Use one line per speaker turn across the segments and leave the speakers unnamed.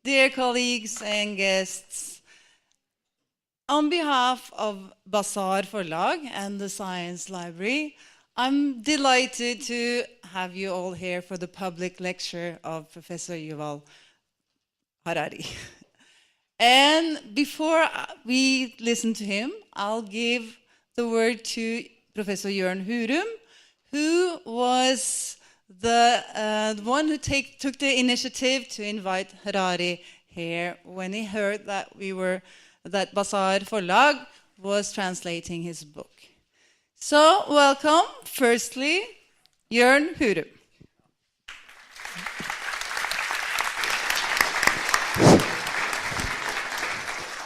dear colleagues and guests, on behalf of Bazaar Forlag and the Science Library, I'm delighted to have you all here for the public lecture of Professor Yuval Harari. And before we listen to him, I'll give the word to Professor Jørn Hurum, who was the one who took the initiative to invite Harari here when he heard that that Bazaar Forlag was translating his book. So, welcome, firstly, Jørn Hurum.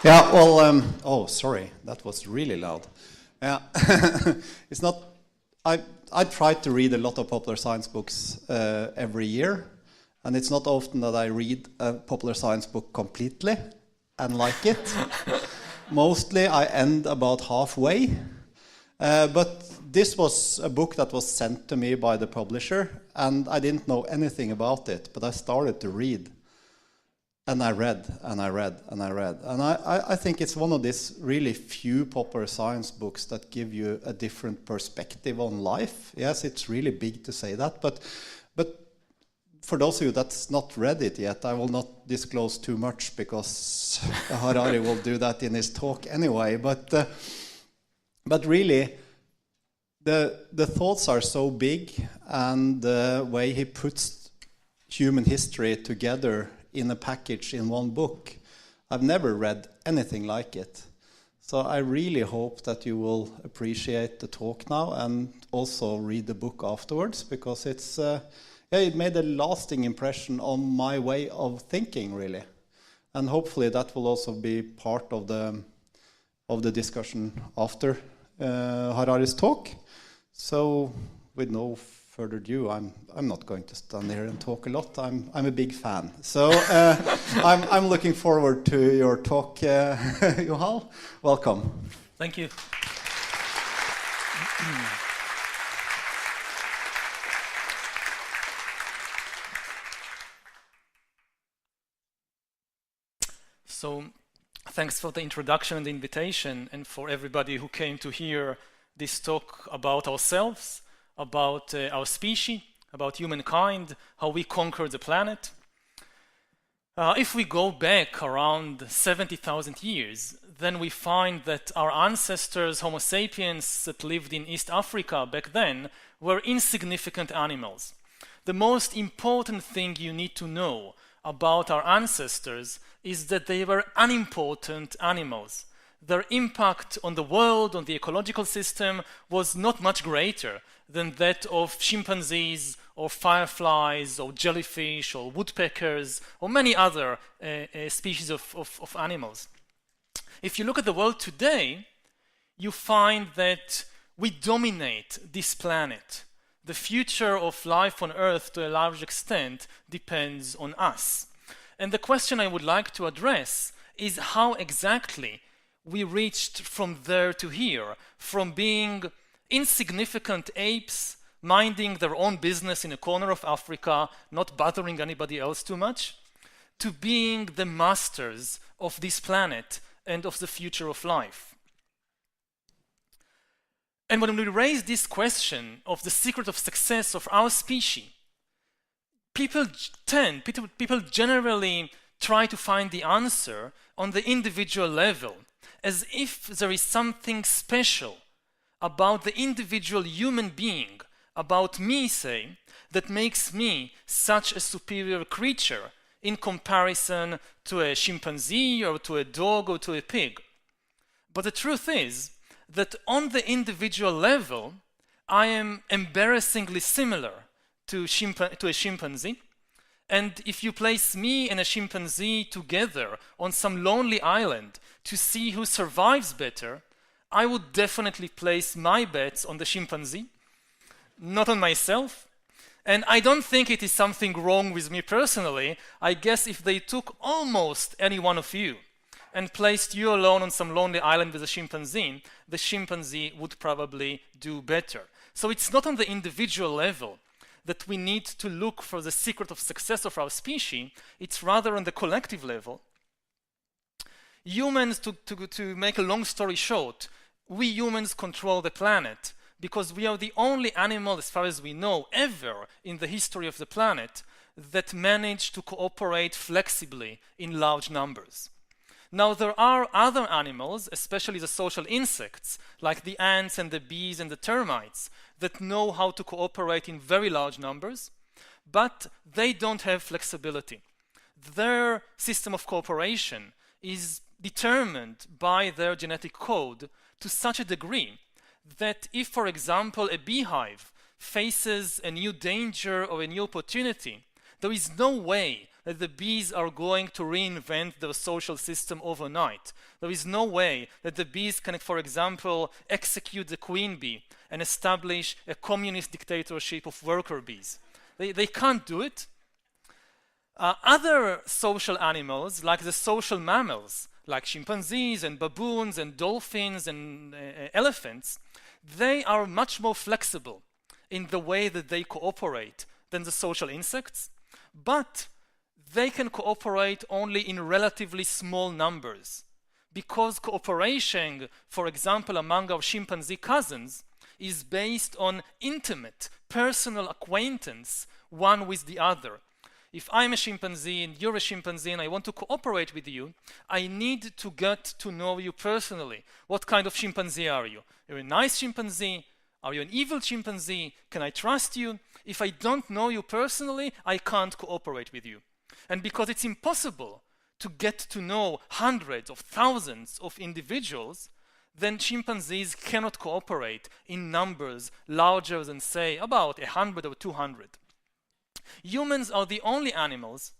Yeah, well, oh, sorry, that was really loud. Yeah, it's not, I try to read a lot of popular science books every year, and it's not often that I read a popular science book completely and like it. Mostly I end about halfway, but this was a book that was sent to me by the publisher, and I didn't know anything about it, but I started to read. And I read, and I read, and I read. And I think it's one of these really few popular science books that give you a different perspective on life. Yes, it's really big to say that, but for those of you that's not read it yet, I will not disclose too much because Harari will do that in his talk anyway. But really, the thoughts are so big, and the way he puts human history together in a package in one book. I've never read anything like it. So I really hope that you will appreciate the talk now and also read the book afterwards, because it's it made a lasting impression on my way of thinking, really. And hopefully that will also be part of the discussion after Harari's talk. So with no further ado, I'm not going to stand here and talk a lot. I'm a big fan. So I'm looking forward to your talk, Yuval. Welcome.
Thank you. So thanks for the introduction and the invitation, and for everybody who came to hear this talk about ourselves, about our species, about humankind, how we conquered the planet. If we go back around 70,000 years, then we find that our ancestors, Homo sapiens, that lived in East Africa back then, were insignificant animals. The most important thing you need to know about our ancestors is that they were unimportant animals. Their impact on the world, on the ecological system, was not much greater than that of chimpanzees or fireflies or jellyfish or woodpeckers or many other species of animals. If you look at the world today, you find that we dominate this planet. The future of life on Earth, to a large extent, depends on us. And the question I would like to address is how exactly we reached from there to here, from being insignificant apes minding their own business in a corner of Africa, not bothering anybody else too much, to being the masters of this planet and of the future of life. And when we raise this question of the secret of success of our species, people generally try to find the answer on the individual level, as if there is something special about the individual human being, about me, say, that makes me such a superior creature in comparison to a chimpanzee or to a dog or to a pig. But the truth is that on the individual level, I am embarrassingly similar to a chimpanzee. And if you place me and a chimpanzee together on some lonely island to see who survives better, I would definitely place my bets on the chimpanzee, not on myself. And I don't think it is something wrong with me personally. I guess if they took almost any one of you and placed you alone on some lonely island with a chimpanzee, the chimpanzee would probably do better. So it's not on the individual level that we need to look for the secret of success of our species. It's rather on the collective level. Humans, to make a long story short, we humans control the planet because we are the only animal, as far as we know, ever in the history of the planet that managed to cooperate flexibly in large numbers. Now, there are other animals, especially the social insects, like the ants and the bees and the termites, that know how to cooperate in very large numbers, but they don't have flexibility. Their system of cooperation is determined by their genetic code to such a degree that if, for example, a beehive faces a new danger or a new opportunity, there is no way that the bees are going to reinvent their social system overnight. There is no way that the bees can, for example, execute the queen bee and establish a communist dictatorship of worker bees. They can't do it. Other social animals, like the social mammals, like chimpanzees and baboons and dolphins and elephants, they are much more flexible in the way that they cooperate than the social insects, but they can cooperate only in relatively small numbers, because cooperation, for example, among our chimpanzee cousins, is based on intimate, personal acquaintance one with the other. If I'm a chimpanzee and you're a chimpanzee and I want to cooperate with you, I need to get to know you personally. What kind of chimpanzee are you? You're a nice chimpanzee? Are you an evil chimpanzee? Can I trust you? If I don't know you personally, I can't cooperate with you. And because it's impossible to get to know hundreds of thousands of individuals, then chimpanzees cannot cooperate in numbers larger than, say, about 100 or 200. Humans are the only animals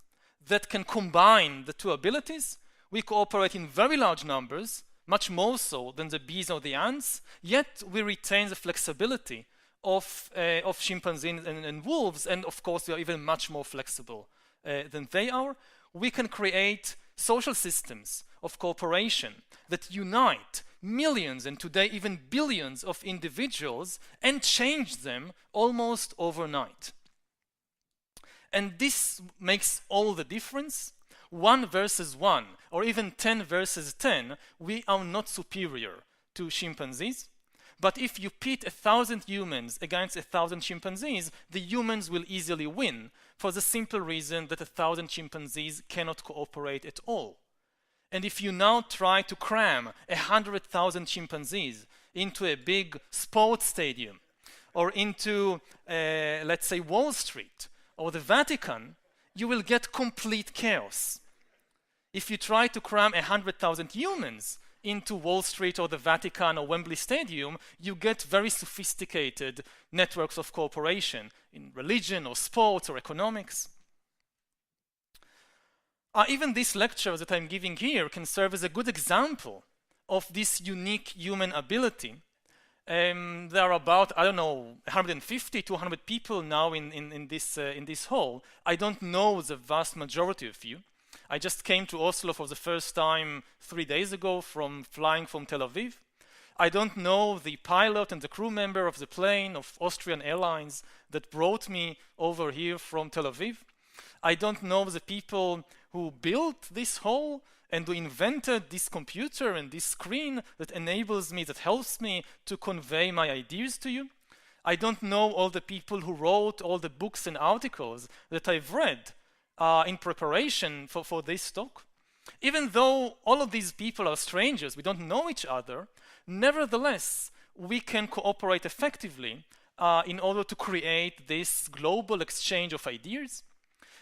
that can combine the two abilities. We cooperate in very large numbers, much more so than the bees or the ants, yet we retain the flexibility of chimpanzees and wolves, and of course we are even much more flexible than they are. We can create social systems of cooperation that unite millions and today even billions of individuals and change them almost overnight. And this makes all the difference. 1 versus 1, or even 10 versus 10, we are not superior to chimpanzees. But if you pit 1,000 humans against 1,000 chimpanzees, the humans will easily win, for the simple reason that 1,000 chimpanzees cannot cooperate at all. And if you now try to cram 100,000 chimpanzees into a big sports stadium, or into, let's say, Wall Street, or the Vatican, you will get complete chaos. If you try to cram 100,000 humans into Wall Street or the Vatican or Wembley Stadium, you get very sophisticated networks of cooperation in religion or sports or economics. Even this lecture that I'm giving here can serve as a good example of this unique human ability. There are about, I don't know, 150, 200 people now in this hall. I don't know the vast majority of you. I just came to Oslo for the first time 3 days ago flying from Tel Aviv. I don't know the pilot and the crew member of the plane of Austrian Airlines that brought me over here from Tel Aviv. I don't know the people who built this hall and who invented this computer and this screen that enables me, that helps me to convey my ideas to you. I don't know all the people who wrote all the books and articles that I've read in preparation for this talk. Even though all of these people are strangers, we don't know each other, nevertheless, we can cooperate effectively in order to create this global exchange of ideas.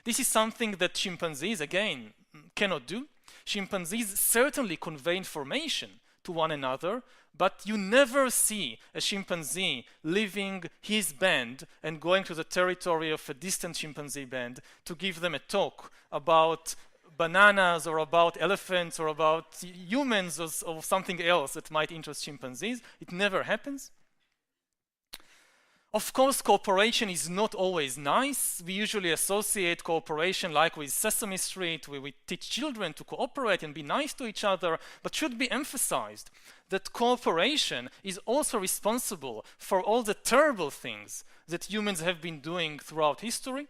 This is something that chimpanzees, again, cannot do. Chimpanzees certainly convey information to one another, but you never see a chimpanzee leaving his band and going to the territory of a distant chimpanzee band to give them a talk about bananas or about elephants or about humans or something else that might interest chimpanzees. It never happens. Of course, cooperation is not always nice. We usually associate cooperation like with Sesame Street, where we teach children to cooperate and be nice to each other, but should be emphasized that cooperation is also responsible for all the terrible things that humans have been doing throughout history,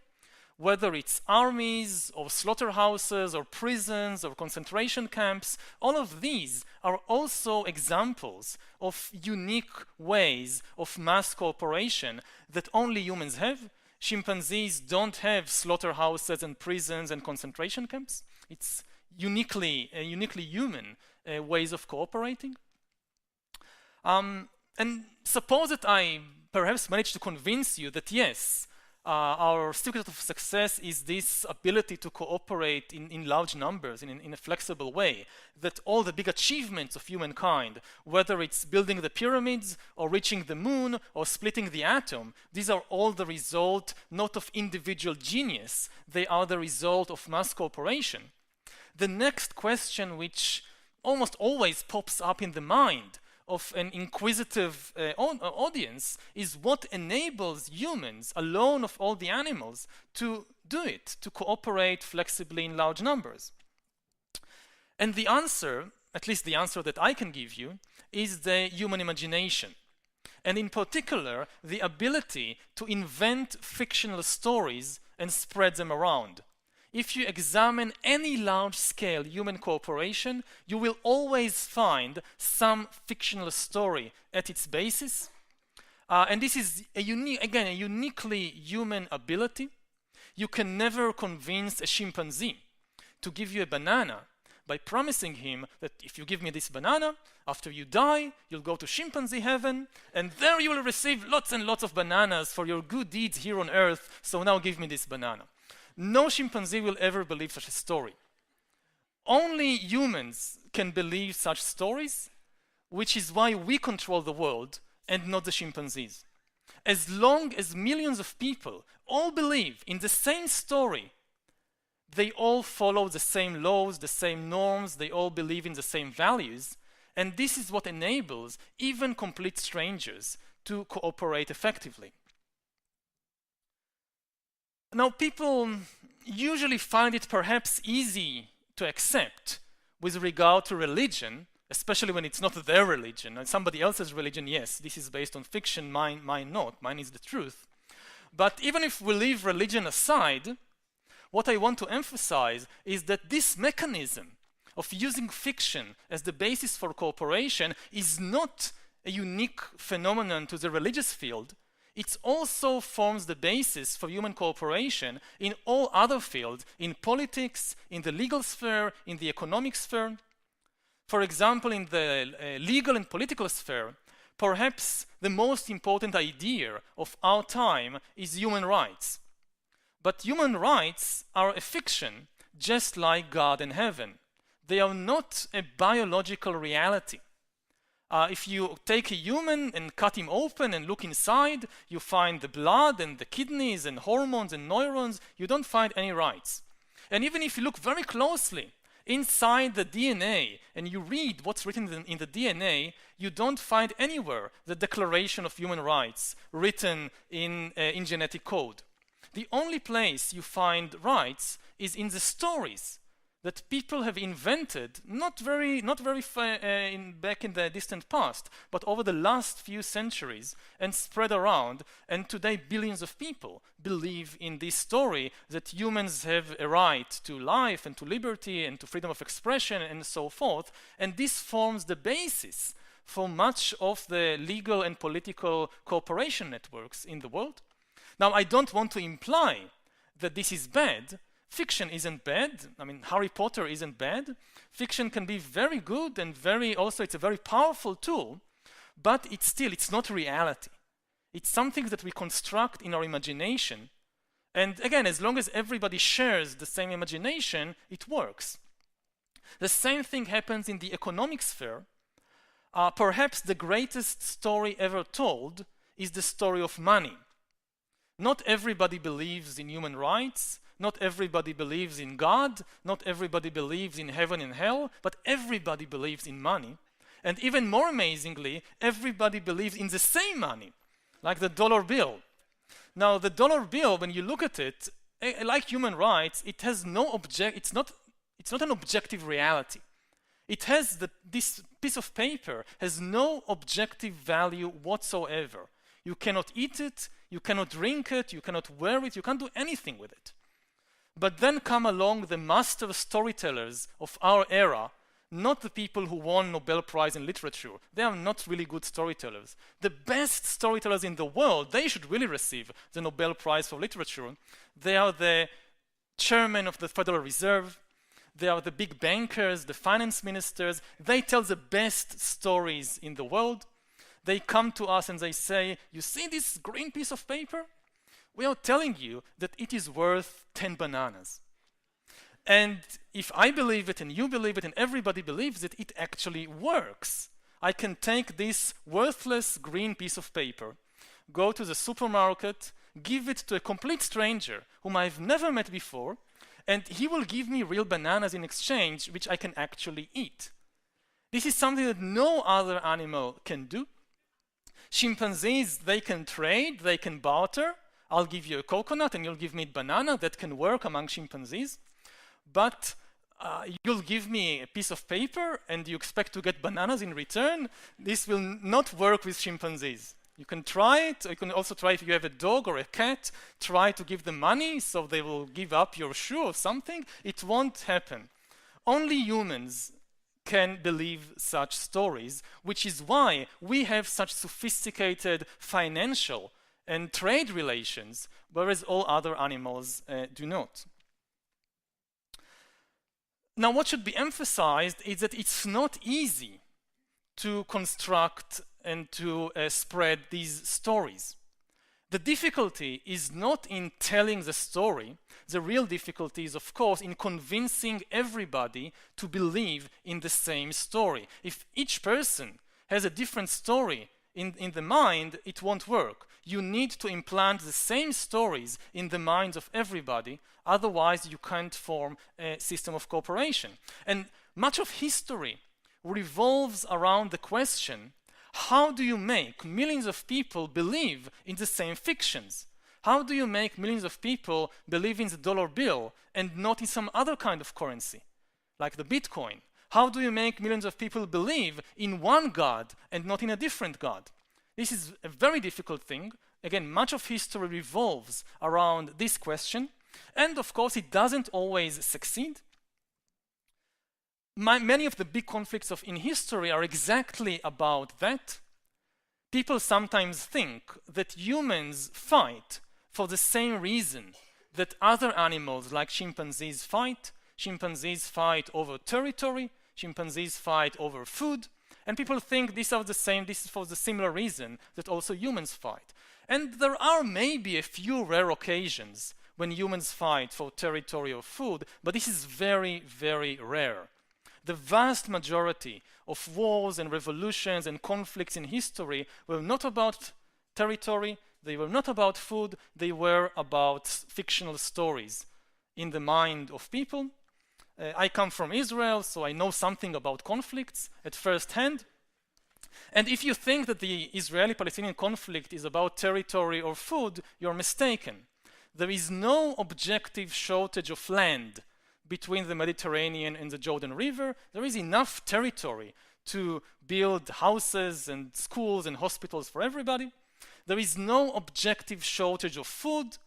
whether it's armies or slaughterhouses or prisons or concentration camps. All of these are also examples of unique ways of mass cooperation that only humans have. Chimpanzees don't have slaughterhouses and prisons and concentration camps. It's uniquely human ways of cooperating. And suppose that I perhaps managed to convince you that yes, our secret of success is this ability to cooperate in large numbers, in a flexible way, that all the big achievements of humankind, whether it's building the pyramids or reaching the moon or splitting the atom, these are all the result not of individual genius, they are the result of mass cooperation. The next question, which almost always pops up in the mind of an inquisitive audience, is what enables humans, alone of all the animals, to do it, to cooperate flexibly in large numbers. And the answer, at least the answer that I can give you, is the human imagination. And in particular, the ability to invent fictional stories and spread them around. If you examine any large-scale human cooperation, you will always find some fictional story at its basis. And this is, a uniquely human ability. You can never convince a chimpanzee to give you a banana by promising him that if you give me this banana, after you die, you'll go to chimpanzee heaven, and there you will receive lots and lots of bananas for your good deeds here on earth, so now give me this banana. No chimpanzee will ever believe such a story. Only humans can believe such stories, which is why we control the world and not the chimpanzees. As long as millions of people all believe in the same story, they all follow the same laws, the same norms, they all believe in the same values, and this is what enables even complete strangers to cooperate effectively. Now, people usually find it perhaps easy to accept with regard to religion, especially when it's not their religion. And somebody else's religion, yes, this is based on fiction, mine not, mine is the truth. But even if we leave religion aside, what I want to emphasize is that this mechanism of using fiction as the basis for cooperation is not a unique phenomenon to the religious field. It also forms the basis for human cooperation in all other fields, in politics, in the legal sphere, in the economic sphere. For example, in the legal and political sphere, perhaps the most important idea of our time is human rights. But human rights are a fiction, just like God and heaven. They are not a biological reality. If you take a human and cut him open and look inside, you find the blood and the kidneys and hormones and neurons. You don't find any rights. And even if you look very closely inside the DNA and you read what's written in the DNA, you don't find anywhere the Declaration of Human Rights written in genetic code. The only place you find rights is in the stories that people have invented, not very back in the distant past, but over the last few centuries and spread around. And today, billions of people believe in this story that humans have a right to life and to liberty and to freedom of expression and so forth. And this forms the basis for much of the legal and political cooperation networks in the world. Now, I don't want to imply that this is bad. Fiction isn't bad. I mean, Harry Potter isn't bad. Fiction can be very good and it's a very powerful tool, but it's not reality. It's something that we construct in our imagination. And again, as long as everybody shares the same imagination, it works. The same thing happens in the economic sphere. Perhaps the greatest story ever told is the story of money. Not everybody believes in human rights. Not everybody believes in God, not everybody believes in heaven and hell, but everybody believes in money. And even more amazingly, everybody believes in the same money. like the dollar bill. Now, the dollar bill, when you look at it, like human rights, it has no it's not an objective reality. It has this piece of paper has no objective value whatsoever. You cannot eat it, you cannot drink it, you cannot wear it, you can't do anything with it. But then come along the master storytellers of our era, not the people who won Nobel Prize in literature. They are not really good storytellers. The best storytellers in the world, they should really receive the Nobel Prize for literature. They are the chairman of the Federal Reserve. They are the big bankers, the finance ministers. They tell the best stories in the world. They come to us and they say, you see this green piece of paper? We are telling you that it is worth 10 bananas. And if I believe it and you believe it and everybody believes it, it actually works. I can take this worthless green piece of paper, go to the supermarket, give it to a complete stranger whom I've never met before, and he will give me real bananas in exchange, which I can actually eat. This is something that no other animal can do. Chimpanzees, they can trade, they can barter. I'll give you a coconut and you'll give me a banana. That can work among chimpanzees. But you'll give me a piece of paper and you expect to get bananas in return. This will not work with chimpanzees. You can try it. You can also try, if you have a dog or a cat, try to give them money so they will give up your shoe or something. It won't happen. Only humans can believe such stories, which is why we have such sophisticated financial and trade relations, whereas all other animals do not. Now, what should be emphasized is that it's not easy to construct and to spread these stories. The difficulty is not in telling the story. The real difficulty is, of course, in convincing everybody to believe in the same story. If each person has a different story in the mind, it won't work. You need to implant the same stories in the minds of everybody, otherwise you can't form a system of cooperation. And much of history revolves around the question, how do you make millions of people believe in the same fictions? How do you make millions of people believe in the dollar bill and not in some other kind of currency, like the Bitcoin? How do you make millions of people believe in one God and not in a different God? This is a very difficult thing. Again, much of history revolves around this question, and of course it doesn't always succeed. Many of the big conflicts in history are exactly about that. People sometimes think that humans fight for the same reason that other animals like chimpanzees fight. Chimpanzees fight over territory, chimpanzees fight over food, and people think these are the same, this is for the similar reason that also humans fight. And there are maybe a few rare occasions when humans fight for territory or food, but this is very, very rare. The vast majority of wars and revolutions and conflicts in history were not about territory, they were not about food, they were about fictional stories in the mind of people. I come from Israel, so I know something about conflicts at first hand. And if you think that the Israeli-Palestinian conflict is about territory or food, you're mistaken. There is no objective shortage of land between the Mediterranean and the Jordan River. There is enough territory to build houses and schools and hospitals for everybody. There is no objective shortage of food.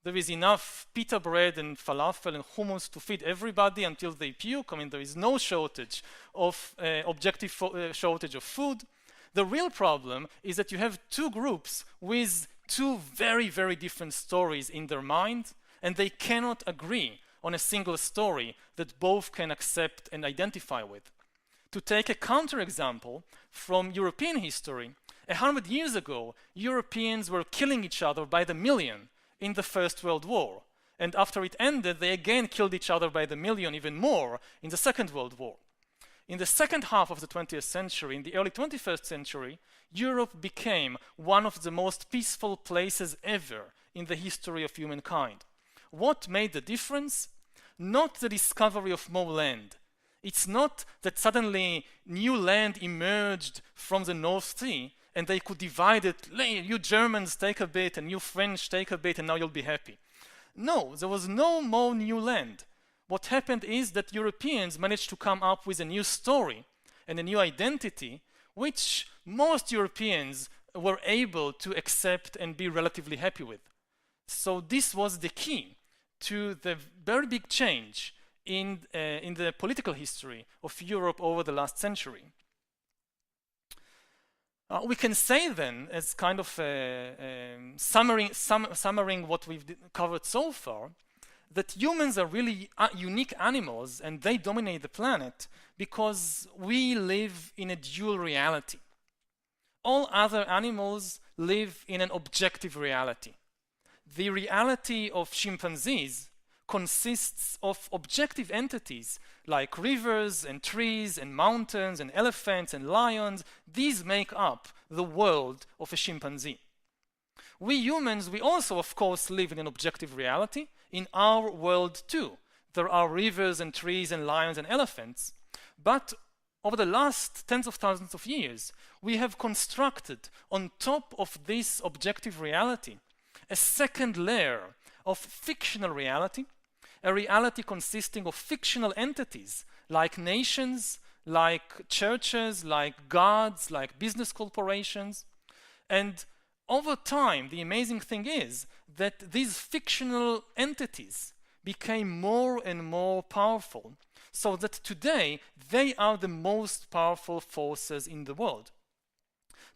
There is enough pita bread and falafel and hummus to feed everybody until they puke. I mean, there is no shortage of objective shortage of food. The real problem is that you have two groups with two very, very different stories in their mind, and they cannot agree on a single story that both can accept and identify with. To take a counterexample from European history, 100 years ago, Europeans were killing each other by the million in the First World War. And after it ended, they again killed each other by the million, even more, in the Second World War. In the second half of the 20th century, in the early 21st century, Europe became one of the most peaceful places ever in the history of humankind. What made the difference? Not the discovery of more land. It's not that suddenly new land emerged from the North Sea and they could divide it. You Germans take a bit, and you French take a bit, and now you'll be happy. No, there was no more new land. What happened is that Europeans managed to come up with a new story and a new identity, which most Europeans were able to accept and be relatively happy with. So this was the key to the very big change in the political history of Europe over the last century. We can say then, as kind of summarizing what we've covered so far, that humans are really unique animals and they dominate the planet because we live in a dual reality. All other animals live in an objective reality. The reality of chimpanzees consists of objective entities like rivers and trees and mountains and elephants and lions. These make up the world of a chimpanzee. We humans, we also, of course, live in an objective reality. In our world, too, there are rivers and trees and lions and elephants. But over the last tens of thousands of years, we have constructed on top of this objective reality a second layer of fictional reality, a reality consisting of fictional entities like nations, like churches, like gods, like business corporations. And over time, the amazing thing is that these fictional entities became more and more powerful, so that today they are the most powerful forces in the world.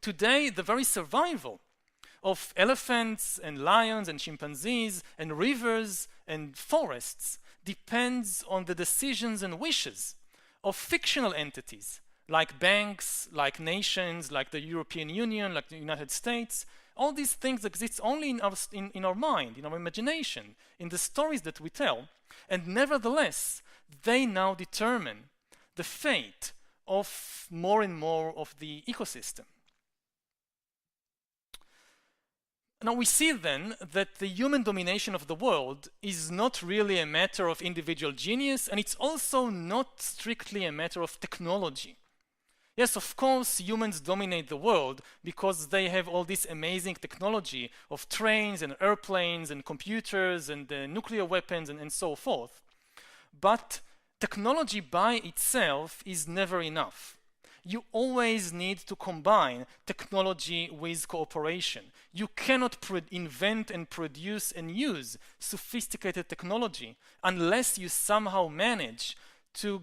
Today, the very survival of elephants and lions and chimpanzees and rivers and forests depends on the decisions and wishes of fictional entities like banks, like nations, like the European Union, like the United States. All these things exist only in our mind, in our imagination, in the stories that we tell, and nevertheless, they now determine the fate of more and more of the ecosystem. Now we see then that the human domination of the world is not really a matter of individual genius, and it's also not strictly a matter of technology. Yes, of course, humans dominate the world because they have all this amazing technology of trains and airplanes and computers and nuclear weapons and so forth. But technology by itself is never enough. You always need to combine technology with cooperation. You cannot invent and produce and use sophisticated technology unless you somehow manage to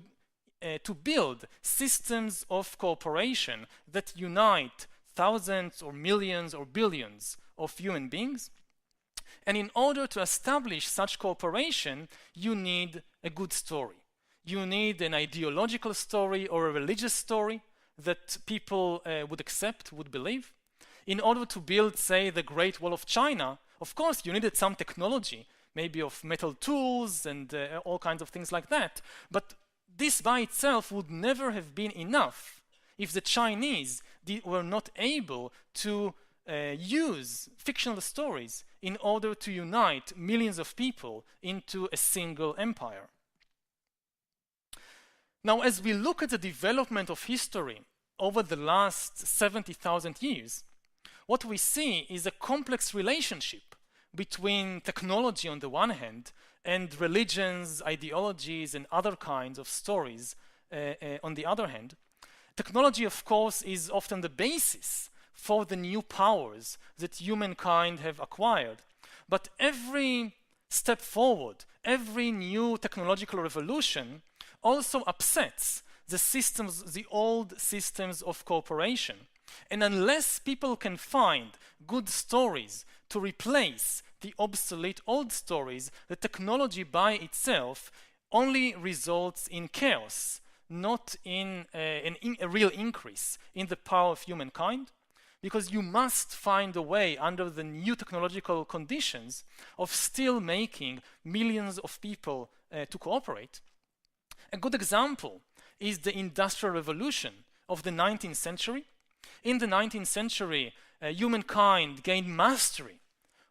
build systems of cooperation that unite thousands or millions or billions of human beings. And in order to establish such cooperation, you need a good story. You need an ideological story or a religious story that people would accept, would believe. In order to build, say, the Great Wall of China, of course, you needed some technology, maybe of metal tools and all kinds of things like that. But this by itself would never have been enough if the Chinese were not able to use fictional stories in order to unite millions of people into a single empire. Now, as we look at the development of history over the last 70,000 years, what we see is a complex relationship between technology on the one hand and religions, ideologies, and other kinds of stories on the other hand. Technology, of course, is often the basis for the new powers that humankind have acquired. But every step forward, every new technological revolution also upsets the systems, the old systems of cooperation. And unless people can find good stories to replace the obsolete old stories, the technology by itself only results in chaos, not in a real increase in the power of humankind. Because you must find a way under the new technological conditions of still making millions of people to cooperate. A good example is the Industrial Revolution of the 19th century. In the 19th century, humankind gained mastery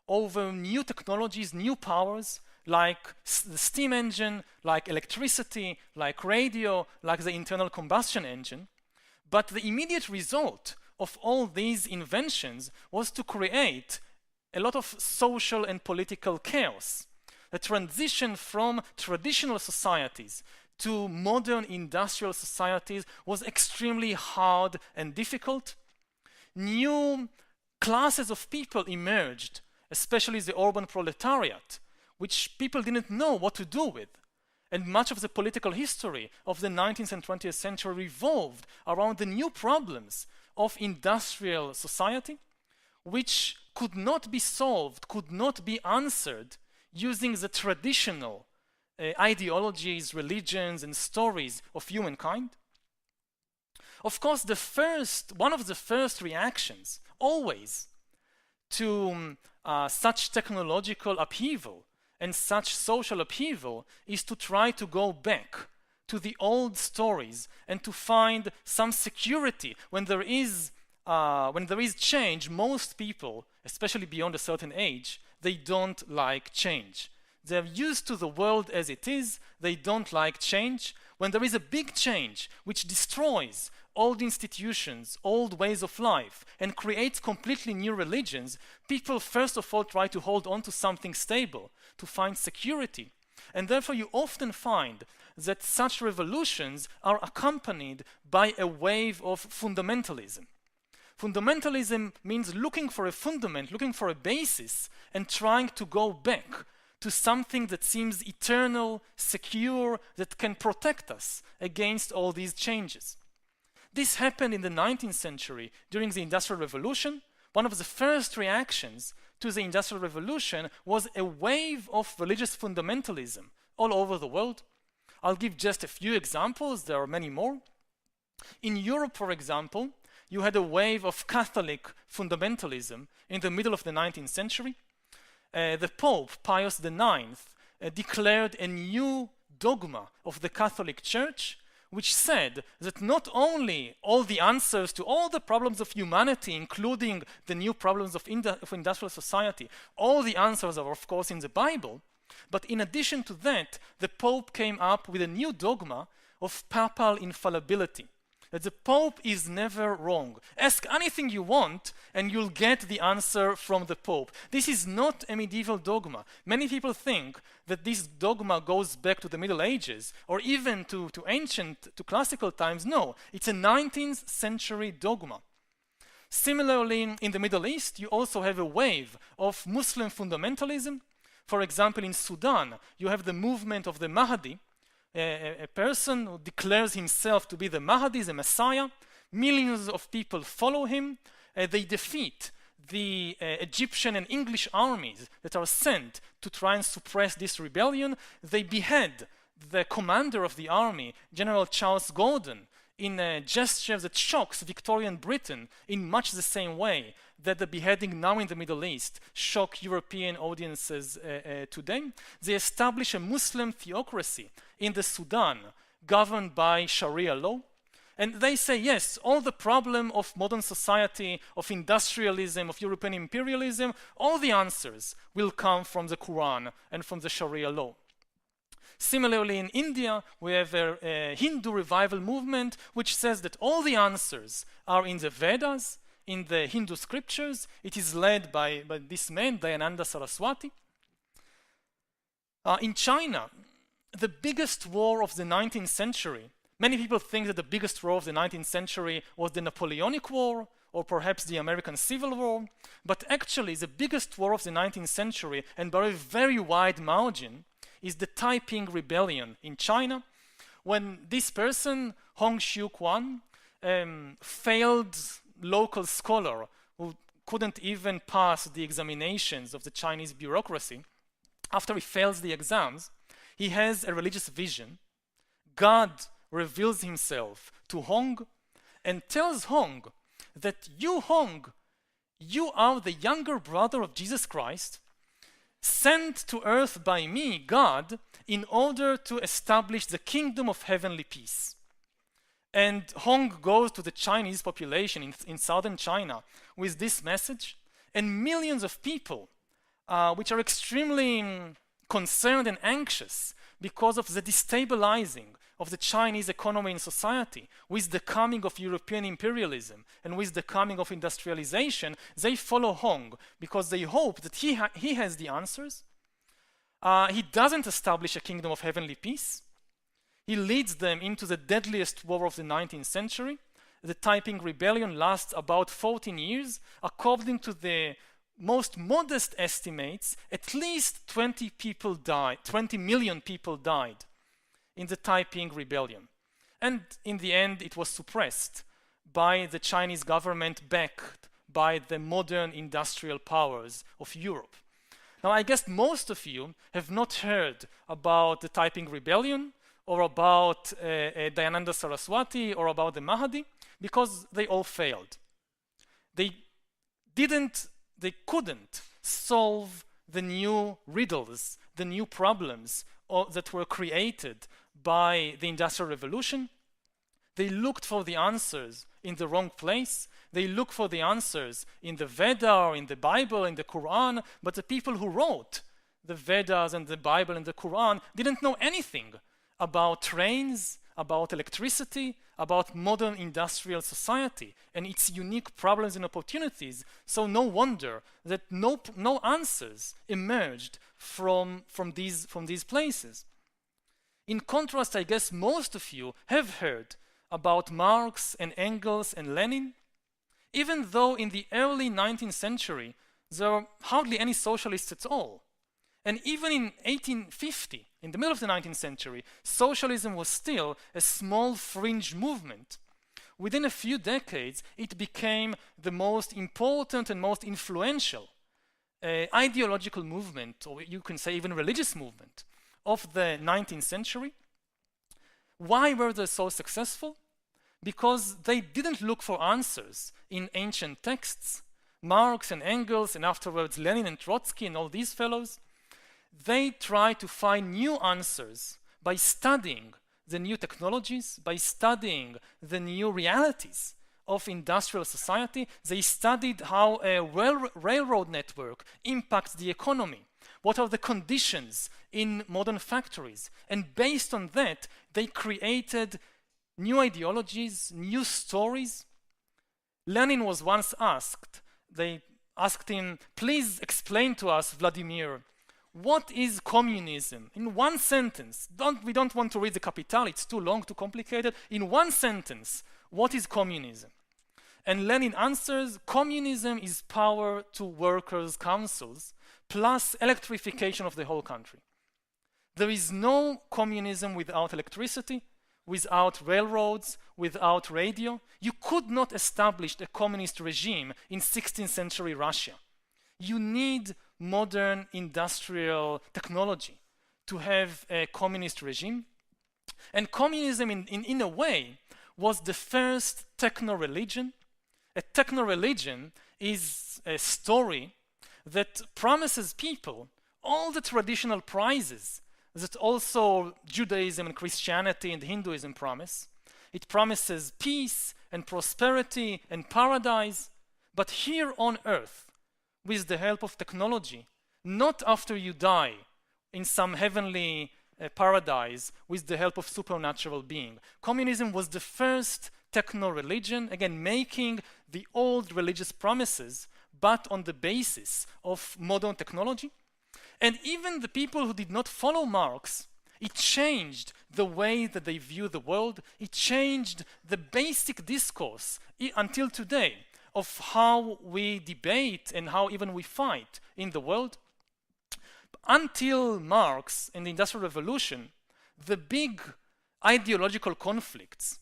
over new technologies, new powers, like the steam engine, like electricity, like radio, like the internal combustion engine. But the immediate result of all these inventions was to create a lot of social and political chaos. The transition from traditional societies to modern industrial societies was extremely hard and difficult. New classes of people emerged, especially the urban proletariat, which people didn't know what to do with. And much of the political history of the 19th and 20th century revolved around the new problems of industrial society, which could not be solved, could not be answered using the traditional ideologies, religions, and stories of humankind. Of course, one of the first reactions, always, to such technological upheaval and such social upheaval is to try to go back to the old stories and to find some security. When there is change, most people, especially beyond a certain age, they don't like change. They're used to the world as it is. They don't like change. When there is a big change which destroys old institutions, old ways of life, and creates completely new religions, people first of all try to hold on to something stable, to find security. And therefore you often find that such revolutions are accompanied by a wave of fundamentalism. Fundamentalism means looking for a fundament, looking for a basis, and trying to go back to something that seems eternal, secure, that can protect us against all these changes. This happened in the 19th century during the Industrial Revolution. One of the first reactions to the Industrial Revolution was a wave of religious fundamentalism all over the world. I'll give just a few examples, there are many more. In Europe, for example, you had a wave of Catholic fundamentalism in the middle of the 19th century. The Pope, Pius IX, declared a new dogma of the Catholic Church, which said that not only all the answers to all the problems of humanity, including the new problems of industrial society, all the answers are of course in the Bible, but in addition to that, the Pope came up with a new dogma of papal infallibility, that the Pope is never wrong. Ask anything you want and you'll get the answer from the Pope. This is not a medieval dogma. Many people think that this dogma goes back to the Middle Ages or even to classical times. No, it's a 19th century dogma. Similarly, in the Middle East, you also have a wave of Muslim fundamentalism. For example, in Sudan, you have the movement of the Mahdi, a person who declares himself to be the Mahdi, the Messiah. Millions of people follow him. They defeat the Egyptian and English armies that are sent to try and suppress this rebellion. They behead the commander of the army, General Charles Gordon, in a gesture that shocks Victorian Britain in much the same way that the beheading now in the Middle East shock European audiences today. They establish a Muslim theocracy in the Sudan governed by Sharia law. And they say, yes, all the problem of modern society, of industrialism, of European imperialism, all the answers will come from the Quran and from the Sharia law. Similarly, in India, we have a Hindu revival movement which says that all the answers are in the Vedas, in the Hindu scriptures. It is led by this man, Dayananda Saraswati. In China, the biggest war of the 19th century, many people think that the biggest war of the 19th century was the Napoleonic War or perhaps the American Civil War, but actually the biggest war of the 19th century, and by a very wide margin, is the Taiping Rebellion in China, when this person, Hong Xiuquan, failed local scholar who couldn't even pass the examinations of the Chinese bureaucracy. After he fails the exams, he has a religious vision. God reveals himself to Hong and tells Hong that you, Hong, you are the younger brother of Jesus Christ, sent to earth by me, God, in order to establish the kingdom of heavenly peace. And Hong goes to the Chinese population in southern China with this message, and millions of people, which are extremely concerned and anxious because of the destabilizing of the Chinese economy and society, with the coming of European imperialism and with the coming of industrialization, they follow Hong because they hope that he has the answers. He doesn't establish a kingdom of heavenly peace. He leads them into the deadliest war of the 19th century. The Taiping Rebellion lasts about 14 years. According to the most modest estimates, at least 20 million people died in the Taiping Rebellion. And in the end, it was suppressed by the Chinese government, backed by the modern industrial powers of Europe. Now, I guess most of you have not heard about the Taiping Rebellion or about Dayananda Saraswati or about the Mahdi, because they all failed. They couldn't solve the new riddles, the new problems that were created by the Industrial Revolution. They looked for the answers in the wrong place. They looked for the answers in the Veda or in the Bible, in the Quran, but the people who wrote the Vedas and the Bible and the Quran didn't know anything about trains, about electricity, about modern industrial society and its unique problems and opportunities. So no wonder that no answers emerged from these places. In contrast, I guess most of you have heard about Marx and Engels and Lenin, even though in the early 19th century there were hardly any socialists at all. And even in 1850, in the middle of the 19th century, socialism was still a small fringe movement. Within a few decades, it became the most important and most influential ideological movement, or you can say even religious movement, of the 19th century. Why were they so successful? Because they didn't look for answers in ancient texts. Marx and Engels, and afterwards Lenin and Trotsky and all these fellows, they try to find new answers by studying the new technologies, by studying the new realities of industrial society. They studied how a railroad network impacts the economy. What are the conditions in modern factories? And based on that, they created new ideologies, new stories. Lenin was once asked, they asked him, please explain to us, Vladimir, what is communism? In one sentence. We don't want to read the Capital, it's too long, too complicated. In one sentence, what is communism? And Lenin answers, communism is power to workers' councils plus electrification of the whole country. There is no communism without electricity, without railroads, without radio. You could not establish a communist regime in 16th century Russia. You need modern industrial technology to have a communist regime. And communism, in a way, was the first techno-religion. A techno-religion is a story that promises people all the traditional prizes that also Judaism and Christianity and Hinduism promise. It promises peace and prosperity and paradise, but here on earth, with the help of technology, not after you die in some heavenly paradise with the help of supernatural being. Communism was the first techno-religion, again making the old religious promises, but on the basis of modern technology. And even the people who did not follow Marx, it changed the way that they view the world. It changed the basic discourse until today of how we debate and how even we fight in the world. Until Marx and the Industrial Revolution, the big ideological conflicts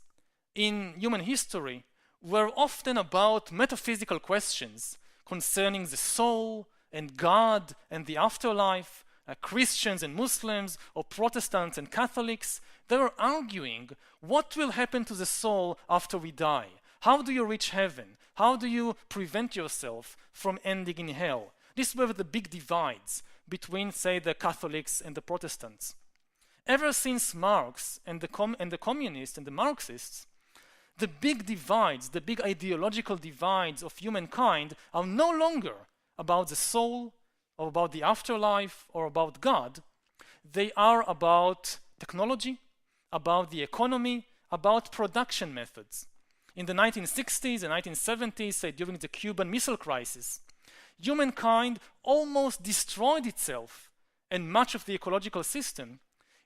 in human history were often about metaphysical questions concerning the soul and God and the afterlife. Christians and Muslims, or Protestants and Catholics, they were arguing what will happen to the soul after we die. How do you reach heaven? How do you prevent yourself from ending in hell? These were the big divides between, say, the Catholics and the Protestants. Ever since Marx and the communists and the Marxists, the big divides, the big ideological divides of humankind are no longer about the soul, or about the afterlife, or about God. They are about technology, about the economy, about production methods. In the 1960s and 1970s, say during the Cuban Missile Crisis, humankind almost destroyed itself and much of the ecological system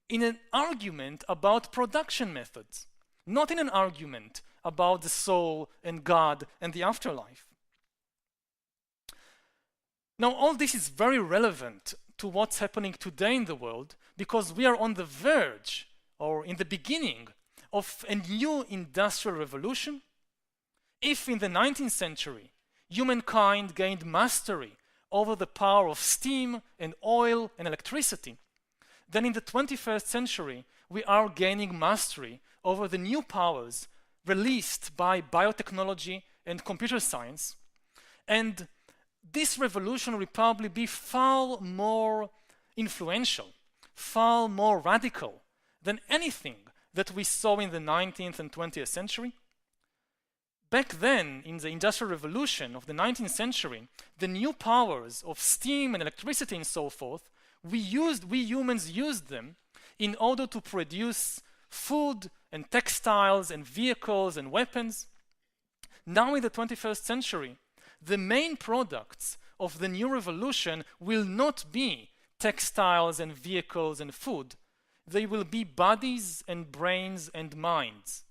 in an argument about production methods, not in an argument about the soul and God and the afterlife. Now, all this is very relevant to what's happening today in the world because we are on the verge or in the beginning of a new industrial revolution. If in the 19th century humankind gained mastery over the power of steam and oil and electricity, then in the 21st century we are gaining mastery over the new powers released by biotechnology and computer science. And this revolution will probably be far more influential, far more radical than anything that we saw in the 19th and 20th century. Back then, in the Industrial Revolution of the 19th century, the new powers of steam and electricity and so forth, we humans used them in order to produce food and textiles and vehicles and weapons. Now in the 21st century, the main products of the new revolution will not be textiles and vehicles and food. They will be bodies and brains and minds.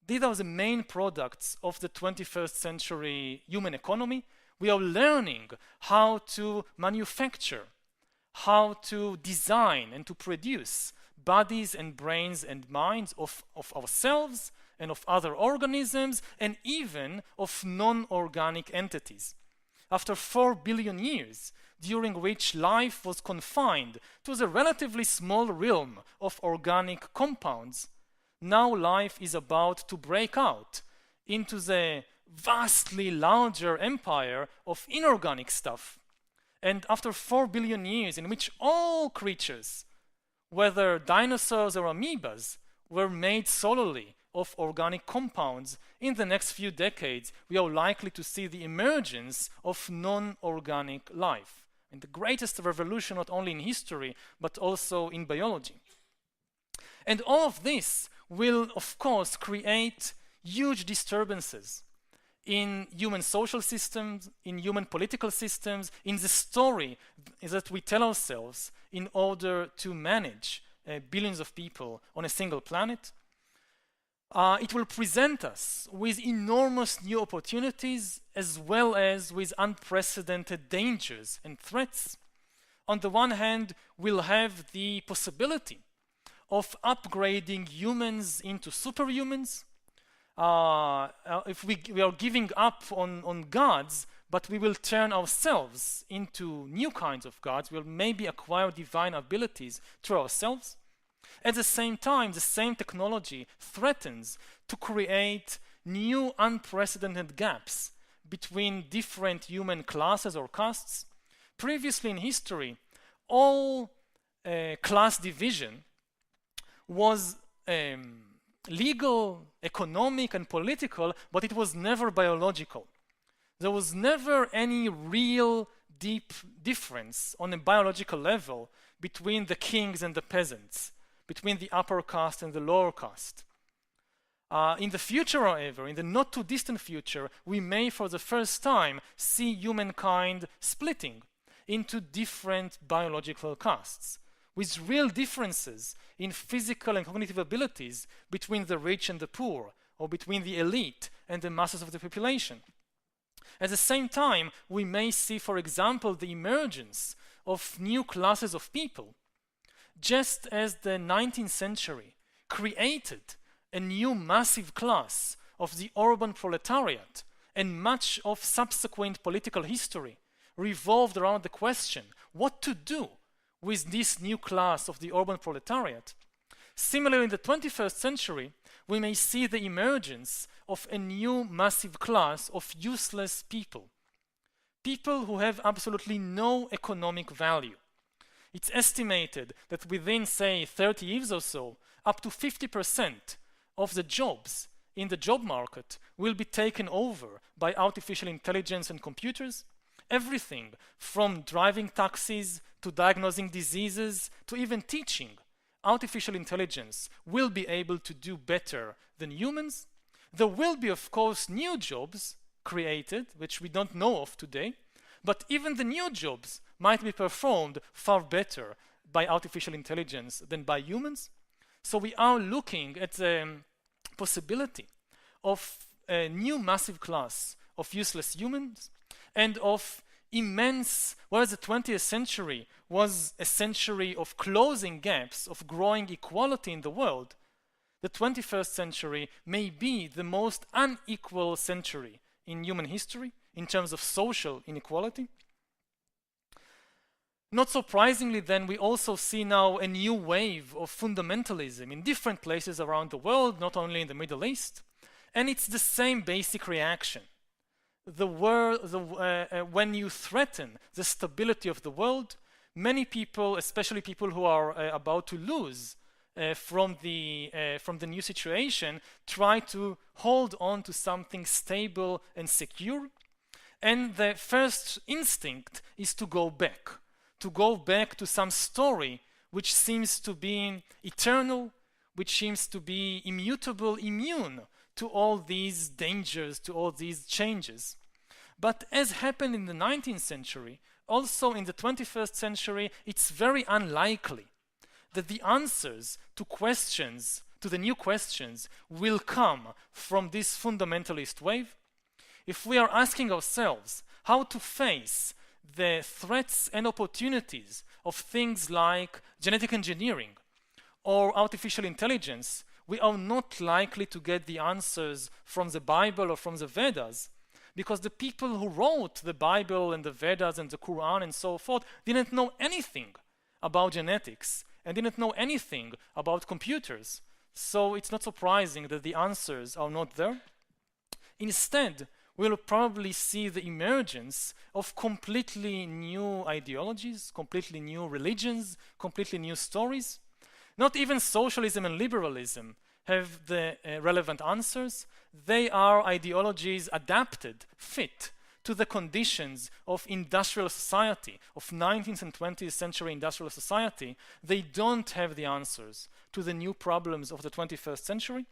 These are the main products of the 21st century human economy. We are learning how to manufacture, how to design and to produce bodies and brains and minds of ourselves and of other organisms and even of non-organic entities. After 4 billion years, during which life was confined to the relatively small realm of organic compounds, now life is about to break out into the vastly larger empire of inorganic stuff. And after 4 billion years in which all creatures, whether dinosaurs or amoebas, were made solely of organic compounds, in the next few decades we are likely to see the emergence of non-organic life. And the greatest revolution not only in history but also in biology. And all of this will of course create huge disturbances in human social systems, in human political systems, in the story that we tell ourselves in order to manage billions of people on a single planet. It will present us with enormous new opportunities as well as with unprecedented dangers and threats. On the one hand, we'll have the possibility of upgrading humans into superhumans. If we are giving up on gods, but we will turn ourselves into new kinds of gods. We'll maybe acquire divine abilities through ourselves. At the same time, the same technology threatens to create new unprecedented gaps between different human classes or castes. Previously in history, all class division was legal, economic, and political, but it was never biological. There was never any real deep difference on a biological level between the kings and the peasants, between the upper caste and the lower caste. In the future, however, in the not too distant future, we may for the first time see humankind splitting into different biological castes, with real differences in physical and cognitive abilities between the rich and the poor, or between the elite and the masses of the population. At the same time, we may see, for example, the emergence of new classes of people, just as the 19th century created a new massive class of the urban proletariat, and much of subsequent political history revolved around the question what to do with this new class of the urban proletariat. Similarly, in the 21st century, we may see the emergence of a new massive class of useless people. People who have absolutely no economic value. It's estimated that within, say, 30 years or so, up to 50% of the jobs in the job market will be taken over by artificial intelligence and computers. Everything from driving taxis to diagnosing diseases to even teaching artificial intelligence will be able to do better than humans, there will be, of course, new jobs created, which we don't know of today, but even the new jobs might be performed far better by artificial intelligence than by humans. So we are looking at the possibility of a new massive class of useless humans and of immense, whereas the 20th century was a century of closing gaps, of growing equality in the world, the 21st century may be the most unequal century in human history in terms of social inequality. Not surprisingly, then, we also see now a new wave of fundamentalism in different places around the world, not only in the Middle East, and it's the same basic reaction. When you threaten the stability of the world, many people, especially people who are about to lose from the new situation, try to hold on to something stable and secure, and the first instinct is to go back to some story which seems to be eternal, which seems to be immutable, immune to all these dangers, to all these changes. But as happened in the 19th century, also in the 21st century, it's very unlikely that the answers to questions, to the new questions, will come from this fundamentalist wave. If we are asking ourselves how to face the threats and opportunities of things like genetic engineering or artificial intelligence, we are not likely to get the answers from the Bible or from the Vedas, because the people who wrote the Bible and the Vedas and the Quran and so forth didn't know anything about genetics and didn't know anything about computers. So it's not surprising that the answers are not there. Instead, we'll probably see the emergence of completely new ideologies, completely new religions, completely new stories. Not even socialism and liberalism have the relevant answers. They are ideologies adapted, fit to the conditions of industrial society, of 19th and 20th century industrial society. They don't have the answers to the new problems of the 21st century.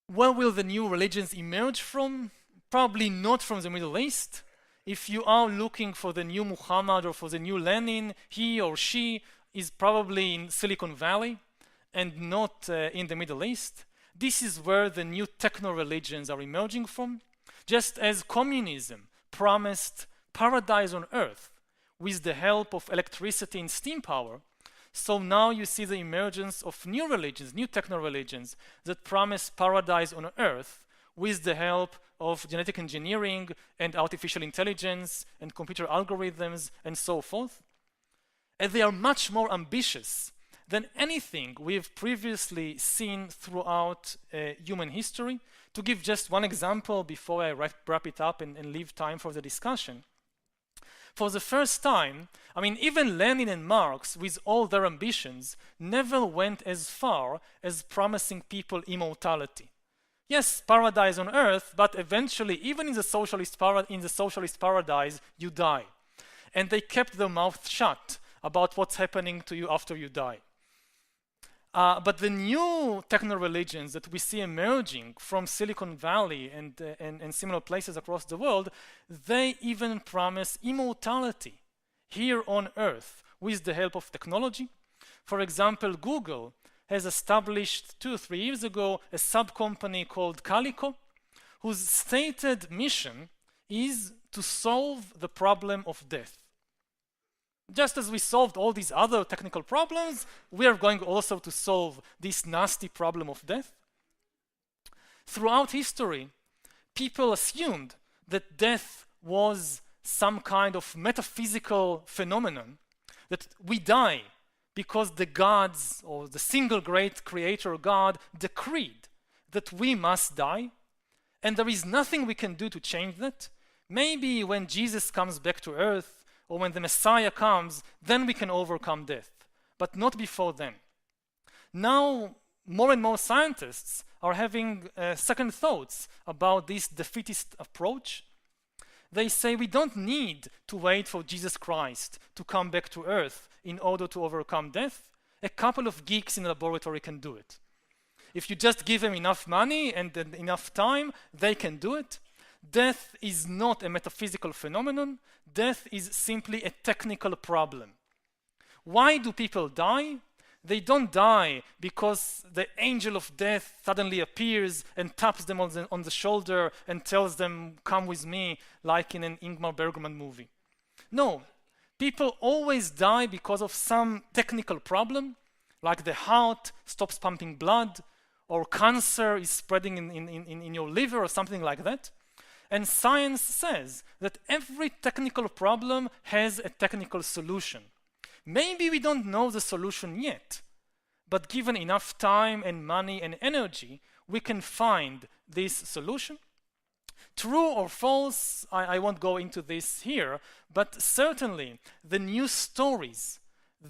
Where will the new religions emerge from? Probably not from the Middle East. If you are looking for the new Muhammad or for the new Lenin, he or she is probably in Silicon Valley and not in the Middle East. This is where the new techno-religions are emerging from. Just as communism promised paradise on earth with the help of electricity and steam power, so now you see the emergence of new religions, new techno-religions that promise paradise on earth with the help of genetic engineering and artificial intelligence and computer algorithms and so forth. And they are much more ambitious than anything we've previously seen throughout human history. To give just one example before I wrap it up and leave time for the discussion. For the first time, even Lenin and Marx, with all their ambitions, never went as far as promising people immortality. Yes, paradise on earth, but eventually, even in the socialist paradise, you die. And they kept their mouth shut about what's happening to you after you die. But the new techno-religions that we see emerging from Silicon Valley and similar places across the world, they even promise immortality here on Earth with the help of technology. For example, Google has established 2 or 3 years ago a sub-company called Calico, whose stated mission is to solve the problem of death. Just as we solved all these other technical problems, we are going also to solve this nasty problem of death. Throughout history, people assumed that death was some kind of metaphysical phenomenon, that we die because the gods or the single great creator God decreed that we must die, and there is nothing we can do to change that. Maybe when Jesus comes back to earth, or when the Messiah comes, then we can overcome death, but not before then. Now, more and more scientists are having second thoughts about this defeatist approach. They say we don't need to wait for Jesus Christ to come back to earth in order to overcome death. A couple of geeks in a laboratory can do it. If you just give them enough money and enough time, they can do it. Death is not a metaphysical phenomenon. Death is simply a technical problem. Why do people die? They don't die because the angel of death suddenly appears and taps them on the shoulder and tells them, come with me, like in an Ingmar Bergman movie. No, people always die because of some technical problem, like the heart stops pumping blood, or cancer is spreading in your liver or something like that. And science says that every technical problem has a technical solution. Maybe we don't know the solution yet, but given enough time and money and energy, we can find this solution. True or false, I won't go into this here, but certainly the new stories,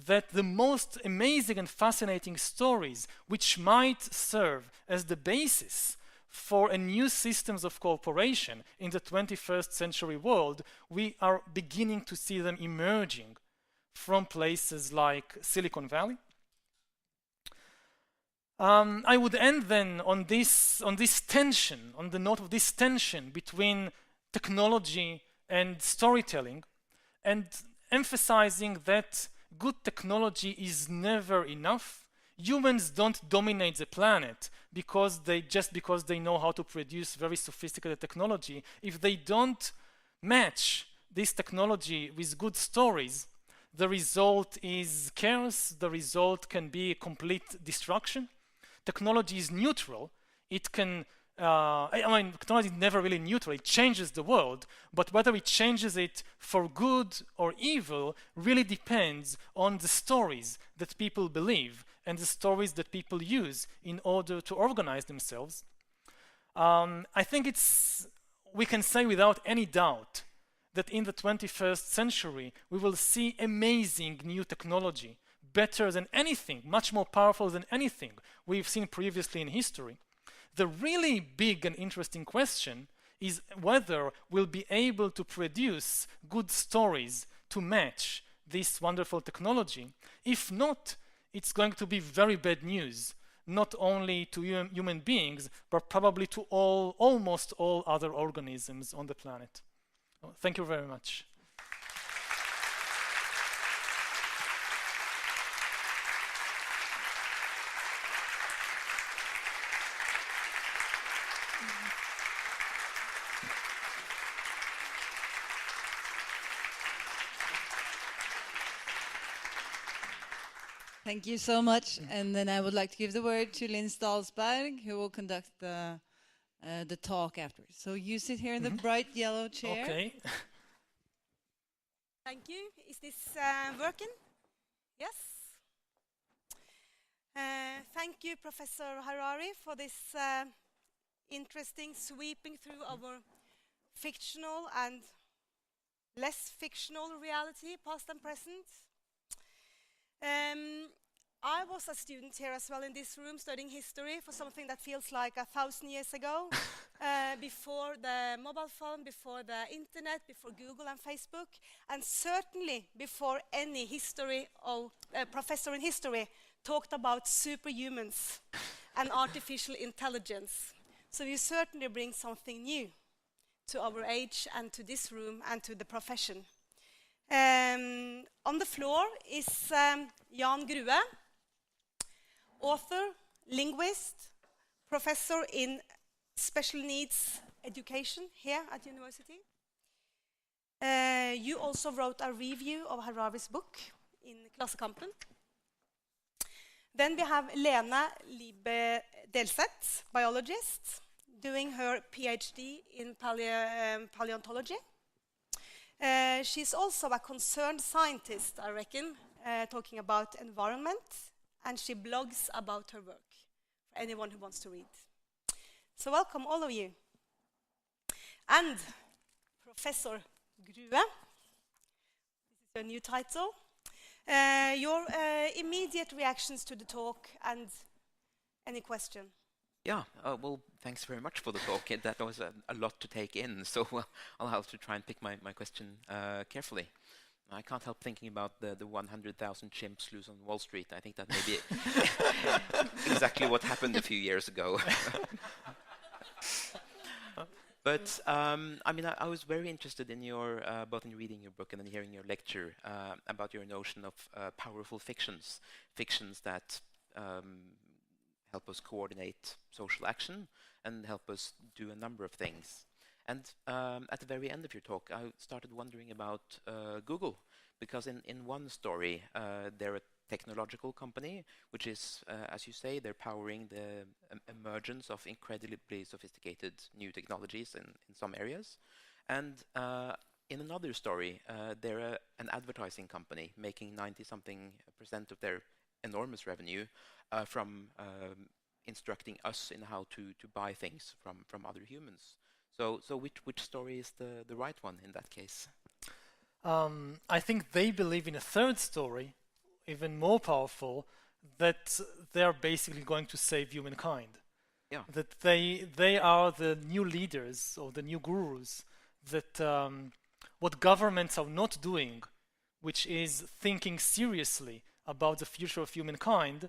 that the most amazing and fascinating stories which might serve as the basis for a new systems of cooperation in the 21st century world, we are beginning to see them emerging from places like Silicon Valley. I would end then on this tension, on the note of this tension between technology and storytelling, and emphasizing that good technology is never enough. Humans don't dominate the planet because they know how to produce very sophisticated technology. If they don't match this technology with good stories, the result is chaos. The result can be complete destruction. Technology is neutral. It can, technology is never really neutral. It changes the world, but whether it changes it for good or evil really depends on the stories that people believe and the stories that people use in order to organize themselves. I think we can say without any doubt that in the 21st century, we will see amazing new technology, better than anything, much more powerful than anything we've seen previously in history. The really big and interesting question is whether we'll be able to produce good stories to match this wonderful technology. If not, it's going to be very bad news, not only to human beings, but probably to almost all other organisms on the planet. Thank you very much.
Thank you so much. And then I would like to give the word to Linn Stalsberg, who will conduct the talk afterwards. So you sit here in the bright yellow chair.
Okay.
Thank you. Is this working? Yes. Thank you, Professor Harari, for this interesting sweeping through our fictional and less fictional reality, past and present. I was a student here as well in this room studying history for something that feels like 1,000 years ago, before the mobile phone, before the internet, before Google and Facebook, and certainly before any professor in history talked about superhumans and artificial intelligence. So you certainly bring something new to our age and to this room and to the profession. On the floor is Jan Grue, author, linguist, professor in special needs education here at university. You also wrote a review of Harari's book in Klassekampen. Then we have Lene Liebe Delseth, biologist, doing her PhD in paleontology. She's also a concerned scientist, I reckon, talking about environment, and she blogs about her work for anyone who wants to read. So welcome, all of you. And Professor Grue, this is your new title. Your immediate reactions to the talk and any question?
Yeah, well, thanks very much for the talk. That was a lot to take in, so I'll have to try and pick my question carefully. I can't help thinking about the 100,000 chimps loose on Wall Street. I think that may be exactly what happened a few years ago. But I mean, I was very interested in your both in reading your book and then hearing your lecture about your notion of powerful fictions, fictions that help us coordinate social action and help us do a number of things. And at the very end of your talk, I started wondering about Google, because in one story, they're a technological company, which is, as you say, they're powering the emergence of incredibly sophisticated new technologies in some areas. And in another story, they're an advertising company making 90-something% of their enormous revenue from instructing us in how to buy things from other humans. So which story is the right one in that case?
I think they believe in a third story, even more powerful, that they're basically going to save humankind.
Yeah.
That they are the new leaders or the new gurus, that what governments are not doing, which is thinking seriously about the future of humankind,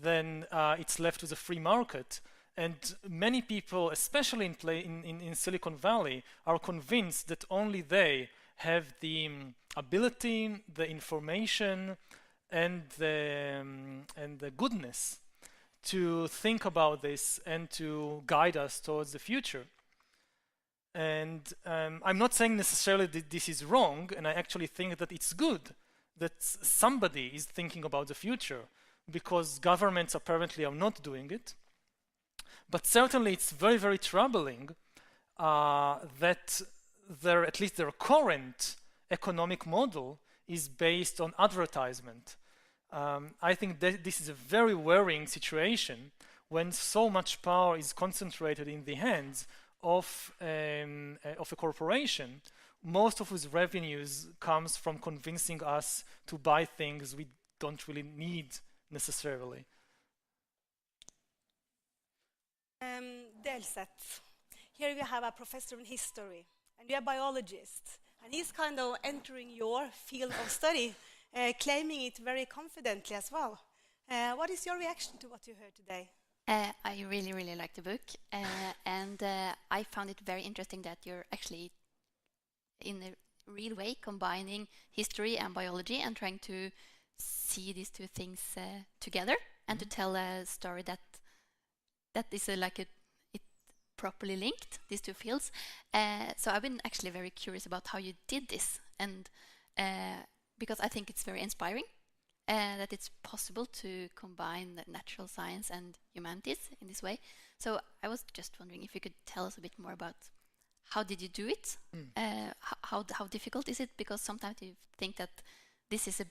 then it's left to the free market. And many people, especially in Silicon Valley, are convinced that only they have the ability, the information, and the goodness to think about this and to guide us towards the future. And I'm not saying necessarily that this is wrong, and I actually think that it's good that somebody is thinking about the future, because governments apparently are not doing it. But certainly it's very, very troubling that at least their current economic model is based on advertisement. I think that this is a very worrying situation when so much power is concentrated in the hands of a corporation, most of whose revenues comes from convincing us to buy things we don't really need necessarily.
Delseth. Here we have a professor in history, and you're a biologist, and he's kind of entering your field of study, claiming it very confidently as well. What is your reaction to what you heard today?
I really, really like the book, and I found it very interesting that you're actually, in a real way, combining history and biology and trying to see these two things together and to tell a story that is it's properly linked, these two fields. So I've been actually very curious about how you did this, and because I think it's very inspiring that it's possible to combine the natural science and humanities in this way. So I was just wondering if you could tell us a bit more about how did you do it? How difficult is it? Because sometimes you think that this is a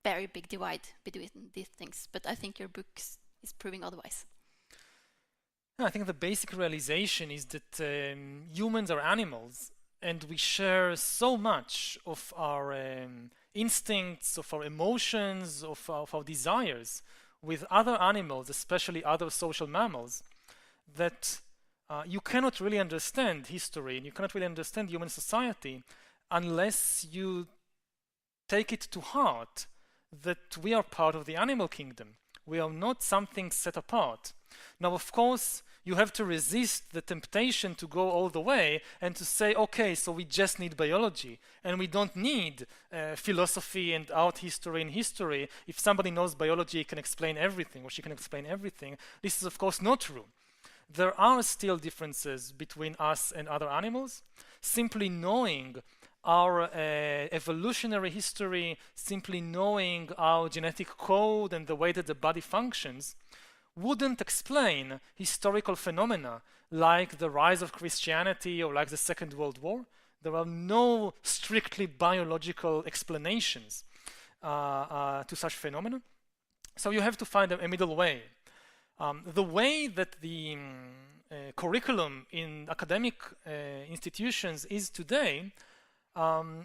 very big divide between these things, but I think your book is proving otherwise.
I think the basic realization is that humans are animals, and we share so much of our instincts, of our emotions, of our desires with other animals, especially other social mammals, that you cannot really understand history and you cannot really understand human society unless you take it to heart that we are part of the animal kingdom. We are not something set apart. Now, of course, you have to resist the temptation to go all the way and to say, okay, so we just need biology and we don't need philosophy and art history and history. If somebody knows biology, he can explain everything, or she can explain everything. This is, of course, not true. There are still differences between us and other animals. Simply knowing our evolutionary history, simply knowing our genetic code and the way that the body functions, wouldn't explain historical phenomena like the rise of Christianity or like the Second World War. There are no strictly biological explanations to such phenomena. So you have to find a middle way. The way that the curriculum in academic institutions is today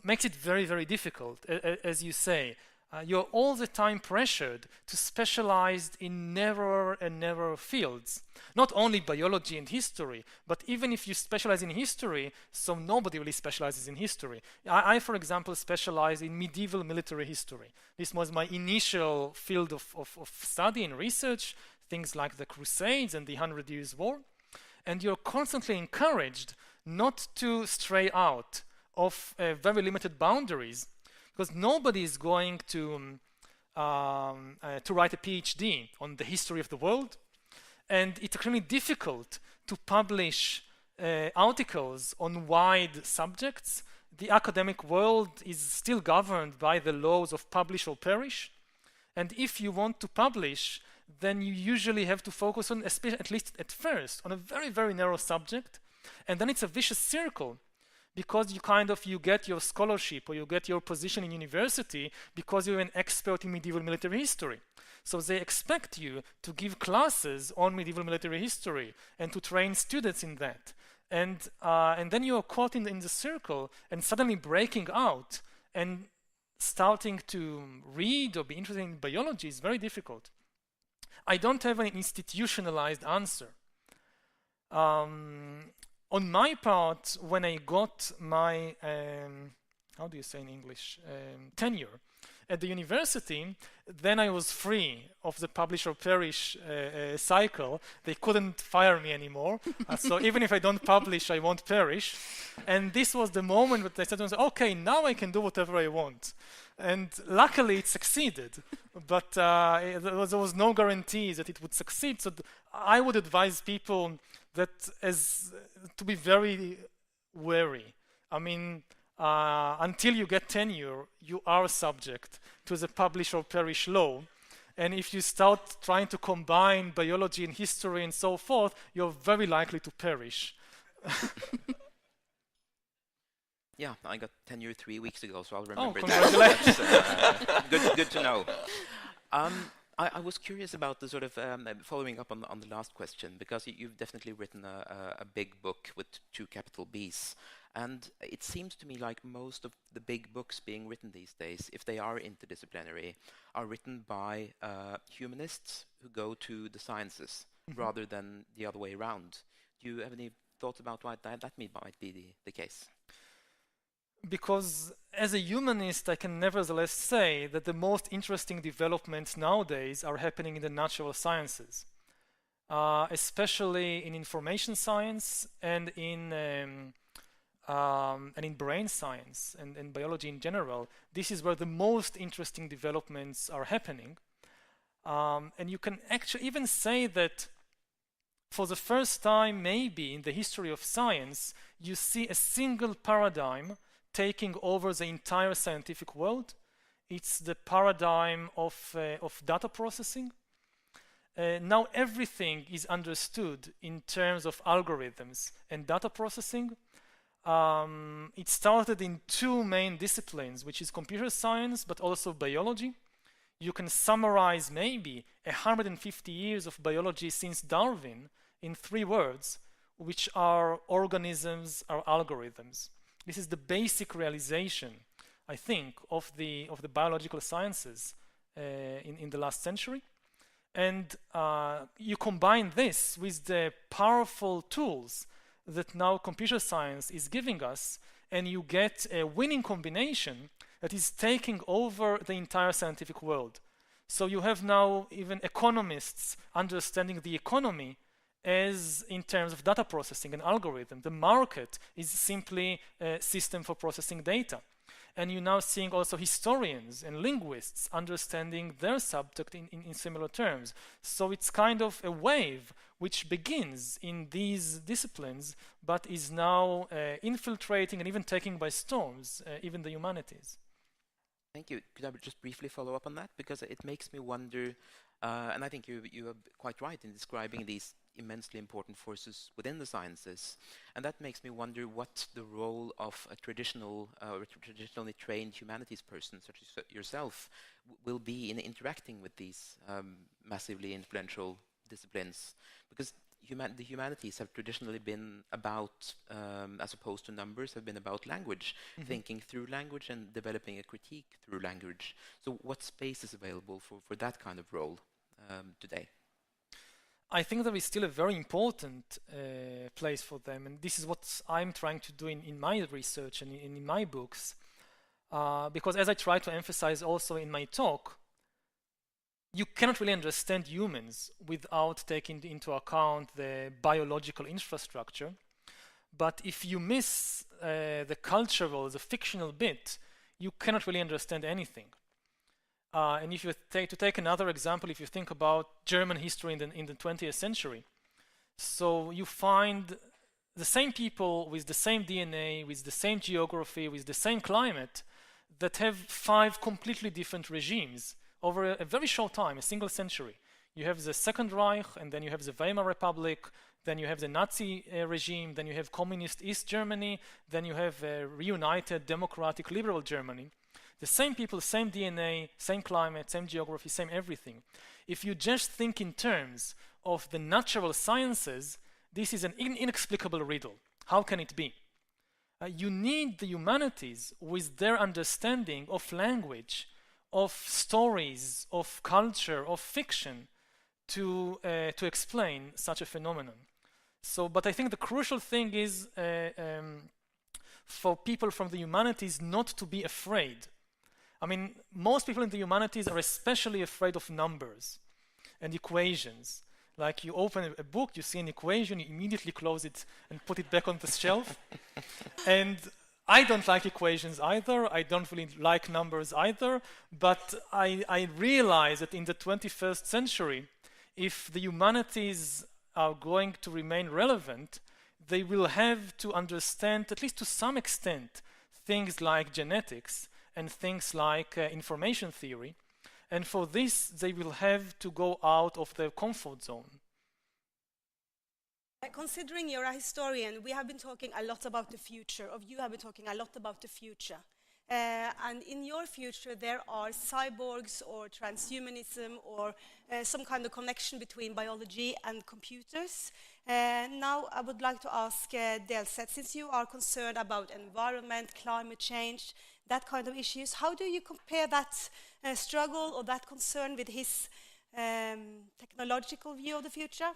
makes it very, very difficult. As you say, You're all the time pressured to specialize in narrower and narrower fields. Not only biology and history, but even if you specialize in history, so nobody really specializes in history. I for example, specialize in medieval military history. This was my initial field of study and research, things like the Crusades and the 100 Years' War. And you're constantly encouraged not to stray out of very limited boundaries, because nobody is going to write a PhD on the history of the world, and it's extremely difficult to publish articles on wide subjects. The academic world is still governed by the laws of publish or perish, and if you want to publish, then you usually have to focus on, at least at first, on a very, very narrow subject, and then it's a vicious circle, because you get your scholarship or you get your position in university because you're an expert in medieval military history. So they expect you to give classes on medieval military history and to train students in that. And then you're caught in the circle, and suddenly breaking out and starting to read or be interested in biology is very difficult. I don't have an institutionalized answer. On my part, when I got my, how do you say in English, tenure at the university, then I was free of the publish or perish cycle. They couldn't fire me anymore. So even if I don't publish, I won't perish. And this was the moment that I said, okay, now I can do whatever I want. And luckily it succeeded, but there was no guarantees that it would succeed. So I would advise people to be very wary. I mean, until you get tenure, you are subject to the publish or perish law. And if you start trying to combine biology and history and so forth, you're very likely to perish.
Yeah, I got tenure 3 weeks ago, so I'll remember that.
Congratulations.
Good to know. I was curious about the sort of following up on the last question, because you've definitely written a big book with 2 capital Bs. And it seems to me like most of the big books being written these days, if they are interdisciplinary, are written by humanists who go to the sciences rather than the other way around. Do you have any thoughts about why that might be the case?
Because as a humanist, I can nevertheless say that the most interesting developments nowadays are happening in the natural sciences, especially in information science and in brain science and biology in general. This is where the most interesting developments are happening. And you can actually even say that for the first time, maybe in the history of science, you see a single paradigm taking over the entire scientific world. It's the paradigm of data processing. Now everything is understood in terms of algorithms and data processing. It started in 2 main disciplines, which is computer science, but also biology. You can summarize maybe 150 years of biology since Darwin in 3 words, which are organisms, are algorithms. This is the basic realization, I think, of the biological sciences in the last century. And you combine this with the powerful tools that now computer science is giving us, and you get a winning combination that is taking over the entire scientific world. So you have now even economists understanding the economy as in terms of data processing and algorithm. The market is simply a system for processing data. And you're now seeing also historians and linguists understanding their subject in similar terms. So it's kind of a wave which begins in these disciplines, but is now infiltrating and even taking by storms even the humanities.
Thank you. Could I just briefly follow up on that? Because it makes me wonder, and I think you are quite right in describing these immensely important forces within the sciences, and that makes me wonder what the role of a traditionally trained humanities person such as yourself will be in interacting with these massively influential disciplines, because the humanities have traditionally been about, as opposed to numbers, have been about language, thinking through language and developing a critique through language. So what space is available for that kind of role today?
I think there is still a very important place for them, and this is what I'm trying to do in my research and in my books, because as I try to emphasize also in my talk, you cannot really understand humans without taking into account the biological infrastructure. But if you miss the cultural, the fictional bit, you cannot really understand anything. And if you take another example, if you think about German history in the 20th century, so you find the same people with the same DNA, with the same geography, with the same climate, that have 5 completely different regimes over a very short time, a single century. You have the Second Reich, and then you have the Weimar Republic, then you have the Nazi regime, then you have communist East Germany, then you have reunited democratic liberal Germany. The same people, same DNA, same climate, same geography, same everything. If you just think in terms of the natural sciences, this is an inexplicable riddle. How can it be? You need the humanities with their understanding of language, of stories, of culture, of fiction, to explain such a phenomenon. So, but I think the crucial thing is for people from the humanities not to be afraid. I mean, most people in the humanities are especially afraid of numbers and equations. Like you open a book, you see an equation, you immediately close it and put it back on the shelf. And I don't like equations either. I don't really like numbers either. But I realize that in the 21st century, if the humanities are going to remain relevant, they will have to understand, at least to some extent, things like genetics and things like information theory. And for this, they will have to go out of their comfort zone.
Considering you're a historian, we have been talking a lot about the future, you have been talking a lot about the future. And in your future, there are cyborgs or transhumanism or some kind of connection between biology and computers. Now, I would like to ask Delset, since you are concerned about environment, climate change, that kind of issues, how do you compare that struggle or that concern with his technological view of the future?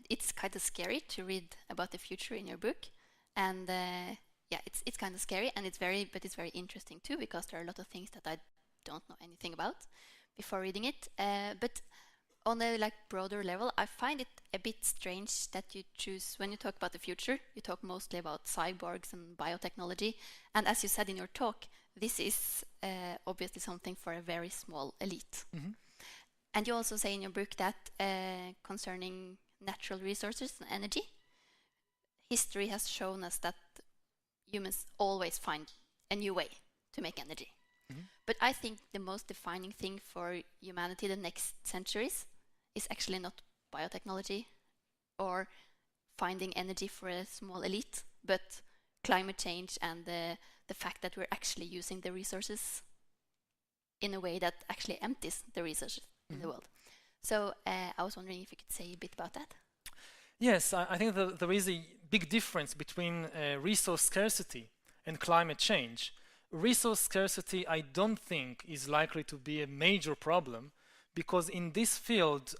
It's kind of scary to read about the future in your book, and it's kind of scary, and it's very interesting too, because there are a lot of things that I don't know anything about before reading it. But on a broader level, I find it a bit strange that you choose, when you talk about the future, you talk mostly about cyborgs and biotechnology, and as you said in your talk, this is obviously something for a very small elite. Mm-hmm. And you also say in your book that concerning natural resources and energy, history has shown us that humans always find a new way to make energy. Mm-hmm. But I think the most defining thing for humanity the next centuries is actually not biotechnology or finding energy for a small elite, but climate change and the fact that we're actually using the resources in a way that actually empties the resources in the world. So I was wondering if you could say a bit about that.
Yes, I think there is a big difference between resource scarcity and climate change. Resource scarcity, I don't think, is likely to be a major problem, because in this field,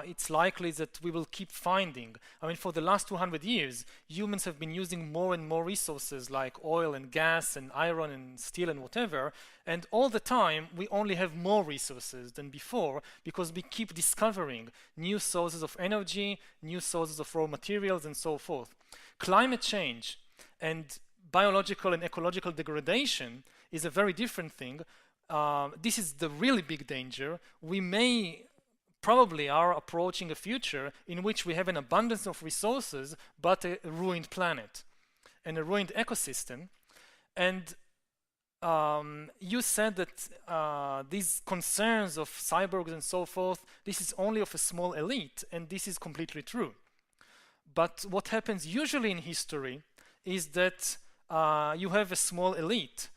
it's likely that we will keep finding. I mean, for the last 200 years, humans have been using more and more resources like oil and gas and iron and steel and whatever, and all the time, we only have more resources than before, because we keep discovering new sources of energy, new sources of raw materials, and so forth. Climate change and biological and ecological degradation is a very different thing. This is the really big danger. We may probably are approaching a future in which we have an abundance of resources, but a ruined planet and a ruined ecosystem. And you said that these concerns of cyborgs and so forth, this is only of a small elite, and this is completely true. But what happens usually in history is that you have a small elite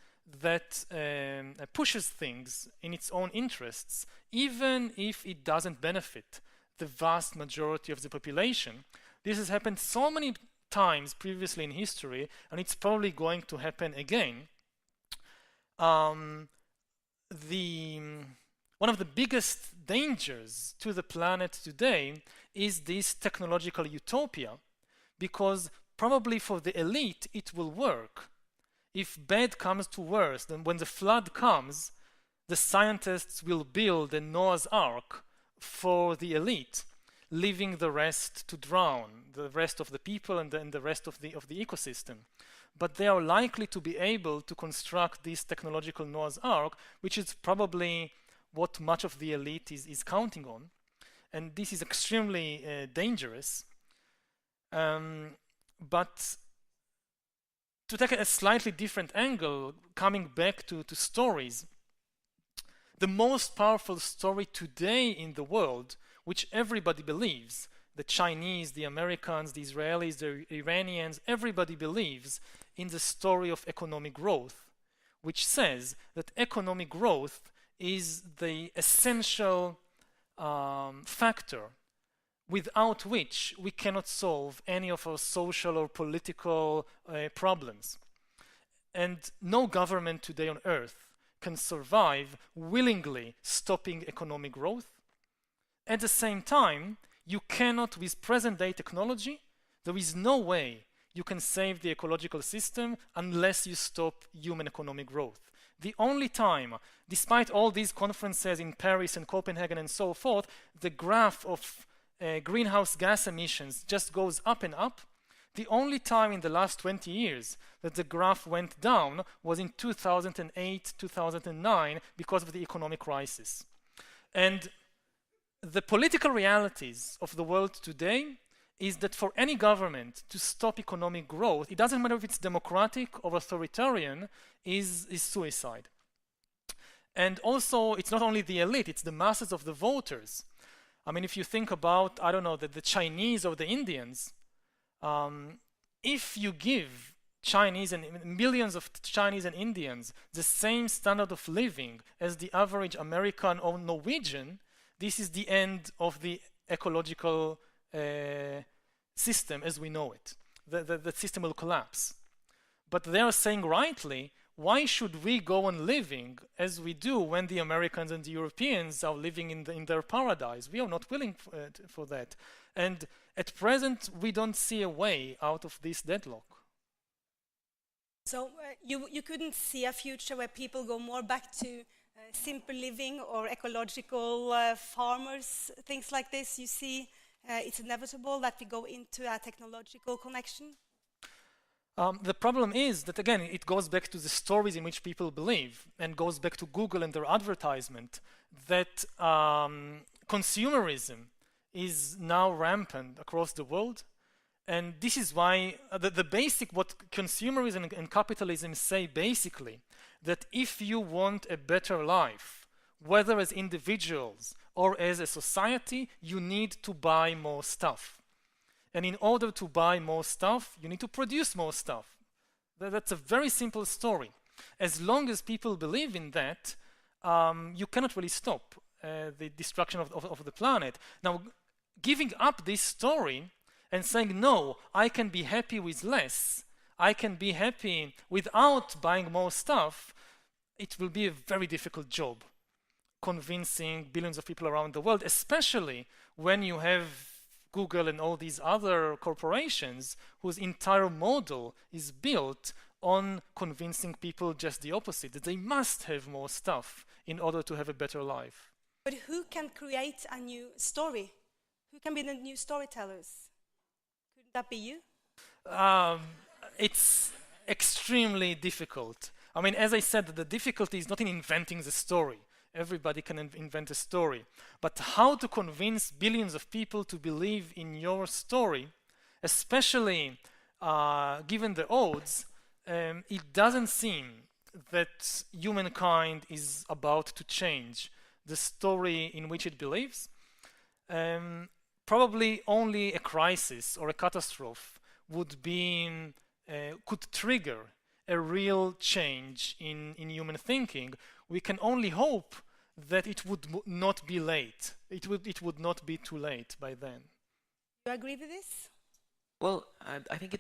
that pushes things in its own interests, even if it doesn't benefit the vast majority of the population. This has happened so many times previously in history, and it's probably going to happen again. One of the biggest dangers to the planet today is this technological utopia, because probably for the elite it will work. If bad comes to worse, then when the flood comes, the scientists will build a Noah's Ark for the elite, leaving the rest to drown, the rest of the people and the rest of the ecosystem. But they are likely to be able to construct this technological Noah's Ark, which is probably what much of the elite is counting on. And this is extremely dangerous. But to take a slightly different angle, coming back to stories, the most powerful story today in the world, which everybody believes, the Chinese, the Americans, the Israelis, the Iranians, everybody believes in the story of economic growth, which says that economic growth is the essential factor without which we cannot solve any of our social or political problems. And no government today on earth can survive willingly stopping economic growth. At the same time, you cannot, with present-day technology, there is no way you can save the ecological system unless you stop human economic growth. The only time, despite all these conferences in Paris and Copenhagen and so forth, the graph of greenhouse gas emissions just goes up and up. The only time in the last 20 years that the graph went down was in 2008, 2009, because of the economic crisis. And the political realities of the world today is that for any government to stop economic growth, it doesn't matter if it's democratic or authoritarian, is suicide. And also, it's not only the elite, it's the masses of the voters. I mean, if you think about, I don't know, the Chinese or the Indians, if you give Chinese and millions of Chinese and Indians the same standard of living as the average American or Norwegian, this is the end of the ecological system as we know it. The system will collapse. But they are saying rightly, why should we go on living as we do when the Americans and the Europeans are living in their paradise? We are not willing for that. And at present, we don't see a way out of this deadlock.
So you couldn't see a future where people go more back to simple living or ecological farmers, things like this? You see it's inevitable that we go into a technological connection?
The problem is that, again, it goes back to the stories in which people believe and goes back to Google and their advertisement that consumerism is now rampant across the world. And this is why the basic, what consumerism and capitalism say basically, that if you want a better life, whether as individuals or as a society, you need to buy more stuff. And in order to buy more stuff, you need to produce more stuff. That's a very simple story. As long as people believe in that, you cannot really stop the destruction of the planet. Now, giving up this story and saying, no, I can be happy with less, I can be happy without buying more stuff, it will be a very difficult job convincing billions of people around the world, especially when you have Google and all these other corporations whose entire model is built on convincing people just the opposite, that they must have more stuff in order to have a better life.
But who can create a new story? Who can be the new storytellers? Couldn't that be you?
It's extremely difficult. I mean, as I said, the difficulty is not in inventing the story. Everybody can invent a story. But how to convince billions of people to believe in your story, especially given the odds, it doesn't seem that humankind is about to change the story in which it believes. Probably only a crisis or a catastrophe could trigger a real change in human thinking. We can only hope that it would not be late. It would not be too late by then.
Do you agree with this?
Well, I think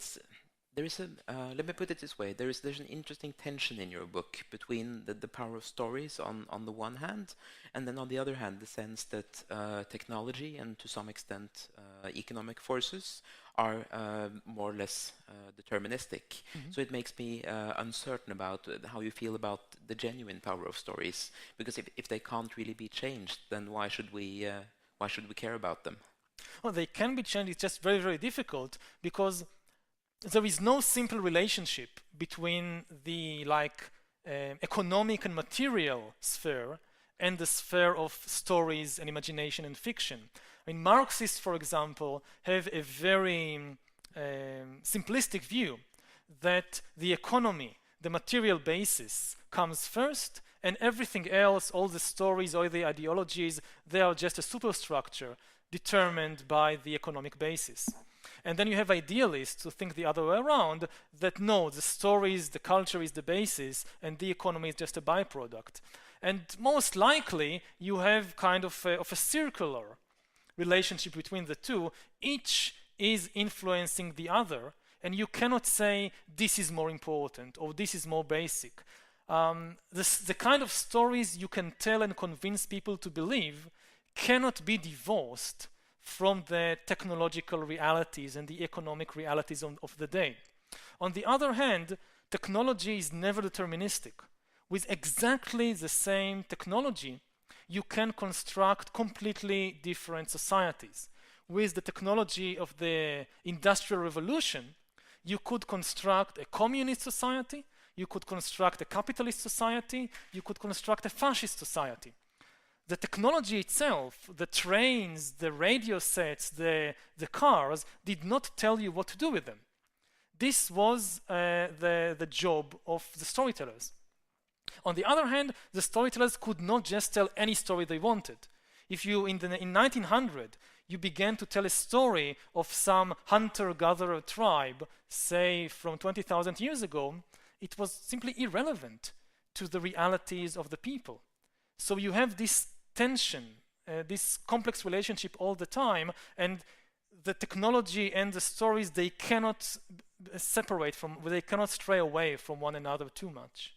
there is let me put it this way, there's an interesting tension in your book between the power of stories on the one hand, and then on the other hand, the sense that technology and to some extent economic forces are more or less deterministic. So it makes me uncertain about how you feel about the genuine power of stories, because if they can't really be changed, then why should we care about them?
Well, they can be changed. It's just very, very difficult because there is no simple relationship between the economic and material sphere and the sphere of stories and imagination and fiction. I mean, Marxists, for example, have a very simplistic view that the economy, the material basis, comes first, and everything else, all the stories, all the ideologies, they are just a superstructure determined by the economic basis. And then you have idealists who think the other way around, that no, the stories, the culture is the basis, and the economy is just a byproduct. And most likely, you have kind of a circular relationship between the two. Each is influencing the other, and you cannot say this is more important or this is more basic. The kind of stories you can tell and convince people to believe cannot be divorced from the technological realities and the economic realities of the day. On the other hand, technology is never deterministic. With exactly the same technology, you can construct completely different societies. With the technology of the Industrial Revolution, you could construct a communist society, you could construct a capitalist society, you could construct a fascist society. The technology itself, the trains, the radio sets, the cars, did not tell you what to do with them. This was the job of the storytellers. On the other hand, the storytellers could not just tell any story they wanted. If you, in 1900, you began to tell a story of some hunter-gatherer tribe, say from 20,000 years ago, it was simply irrelevant to the realities of the people. So you have this tension, this complex relationship all the time, and the technology and the stories, they cannot separate from, they cannot stray away from one another too much.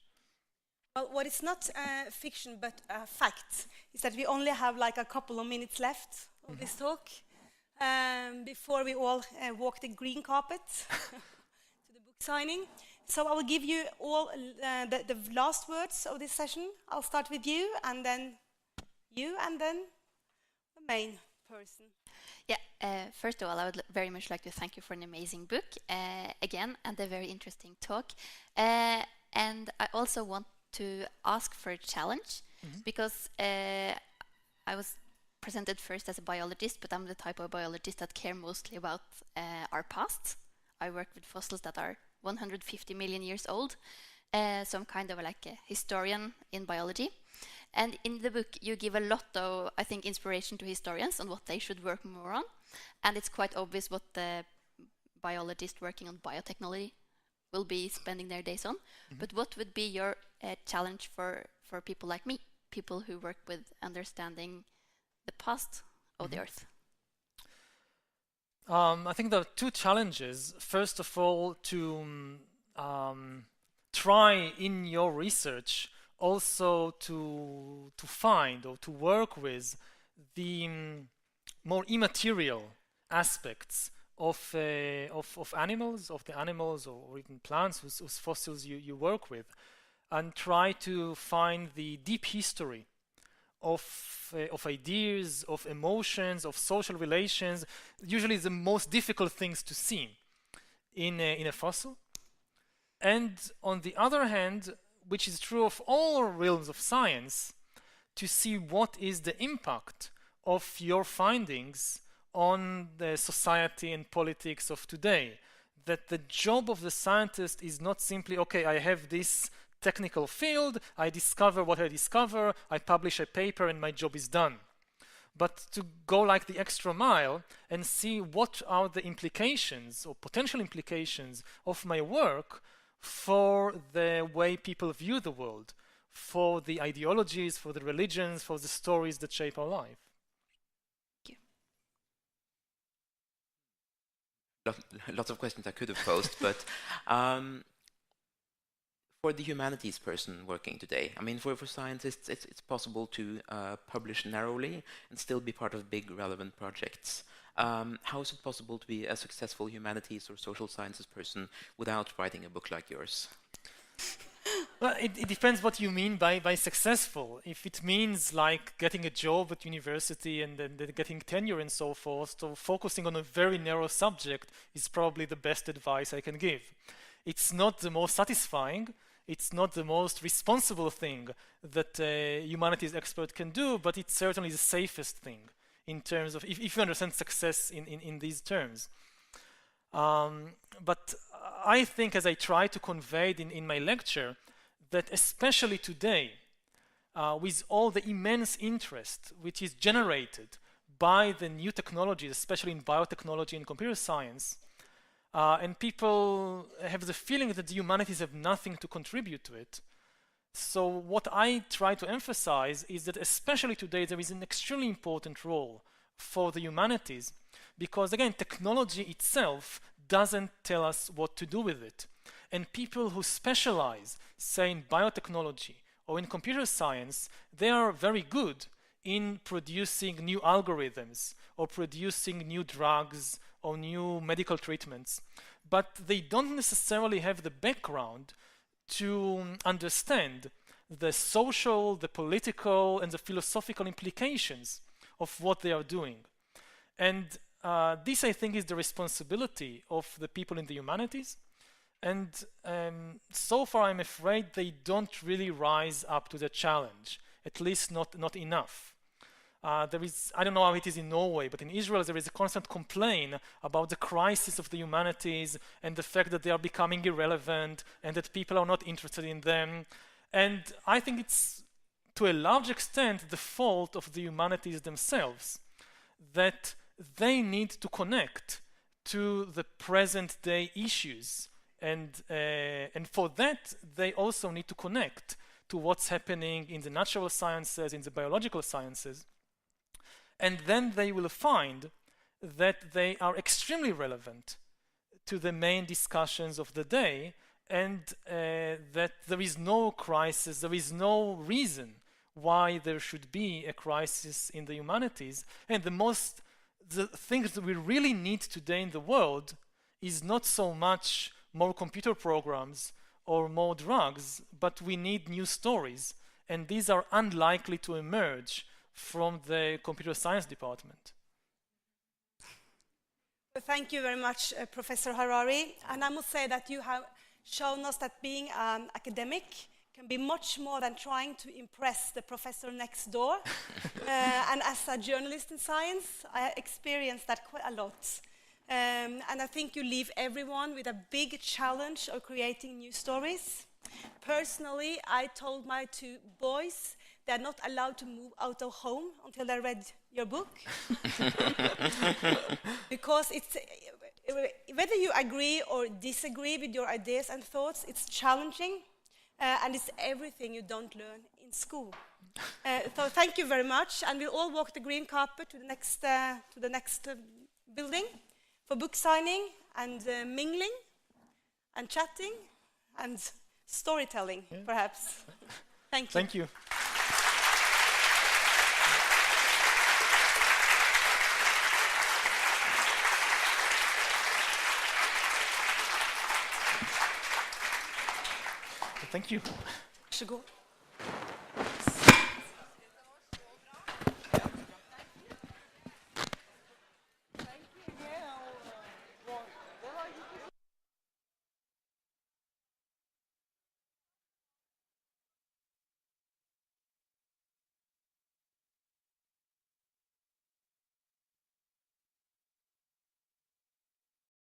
Well, what is not fiction but fact is that we only have like a couple of minutes left of this talk before we all walk the green carpet to the book signing. So I will give you all the last words of this session. I'll start with you, and then you, and then the main person.
Yeah, first of all, I would very much like to thank you for an amazing book, again, and a very interesting talk. And I also want to ask for a challenge, because I was presented first as a biologist, but I'm the type of biologist that care mostly about our past. I work with fossils that are 150 million years old, so I'm kind of like a historian in biology. And in the book, you give a lot of, I think, inspiration to historians on what they should work more on. And it's quite obvious what the biologists working on biotechnology will be spending their days on. But what would be your challenge for people like me, people who work with understanding the past of the Earth?
I think there are two challenges. First of all, to try in your research also to find or to work with the more immaterial aspects of animals, of the animals or even plants whose fossils you work with, and try to find the deep history of ideas, of emotions, of social relations, usually the most difficult things to see in a fossil. And on the other hand, which is true of all realms of science, to see what is the impact of your findings on the society and politics of today. That the job of the scientist is not simply, okay, I have this technical field, I discover what I discover, I publish a paper and my job is done. But to go like the extra mile and see what are the implications or potential implications of my work for the way people view the world, for the ideologies, for the religions, for the stories that shape our life.
Lots of questions I could have posed, but for the humanities person working today, I mean, for scientists, it's possible to publish narrowly and still be part of big, relevant projects. How is it possible to be a successful humanities or social sciences person without writing a book like yours?
Well, it depends what you mean by successful. If it means like getting a job at university and then getting tenure and so forth, so focusing on a very narrow subject is probably the best advice I can give. It's not the most satisfying, it's not the most responsible thing that a humanities expert can do, but it's certainly the safest thing in terms of, if you understand success in these terms. But I think, as I try to convey it in my lecture, that especially today, with all the immense interest which is generated by the new technologies, especially in biotechnology and computer science, and people have the feeling that the humanities have nothing to contribute to it. So what I try to emphasize is that especially today there is an extremely important role for the humanities, because again, technology itself doesn't tell us what to do with it. And people who specialize, say in biotechnology or in computer science, they are very good in producing new algorithms or producing new drugs or new medical treatments. But they don't necessarily have the background to understand the social, the political, and the philosophical implications of what they are doing. And this, I think, is the responsibility of the people in the humanities. And so far, I'm afraid they don't really rise up to the challenge, at least not enough. There is, I don't know how it is in Norway, but in Israel there is a constant complaint about the crisis of the humanities and the fact that they are becoming irrelevant and that people are not interested in them. And I think it's, to a large extent, the fault of the humanities themselves, that they need to connect to the present day issues. And for that, they also need to connect to what's happening in the natural sciences, in the biological sciences. And then they will find that they are extremely relevant to the main discussions of the day, and that there is no crisis, there is no reason why there should be a crisis in the humanities. And the things that we really need today in the world is not so much more computer programs or more drugs, but we need new stories. And these are unlikely to emerge from the computer science department.
Thank you very much, Professor Harari. And I must say that you have shown us that being an academic can be much more than trying to impress the professor next door. And as a journalist in science, I experienced that quite a lot. And I think you leave everyone with a big challenge of creating new stories. Personally, I told my two boys they're not allowed to move out of home until they read your book. Because it's, whether you agree or disagree with your ideas and thoughts, it's challenging, and it's everything you don't learn in school. So thank you very much, and we'll all walk the green carpet to the next building for book signing and mingling and chatting and storytelling, perhaps. Thank you.
Thank you. Thank you.
Varsågod.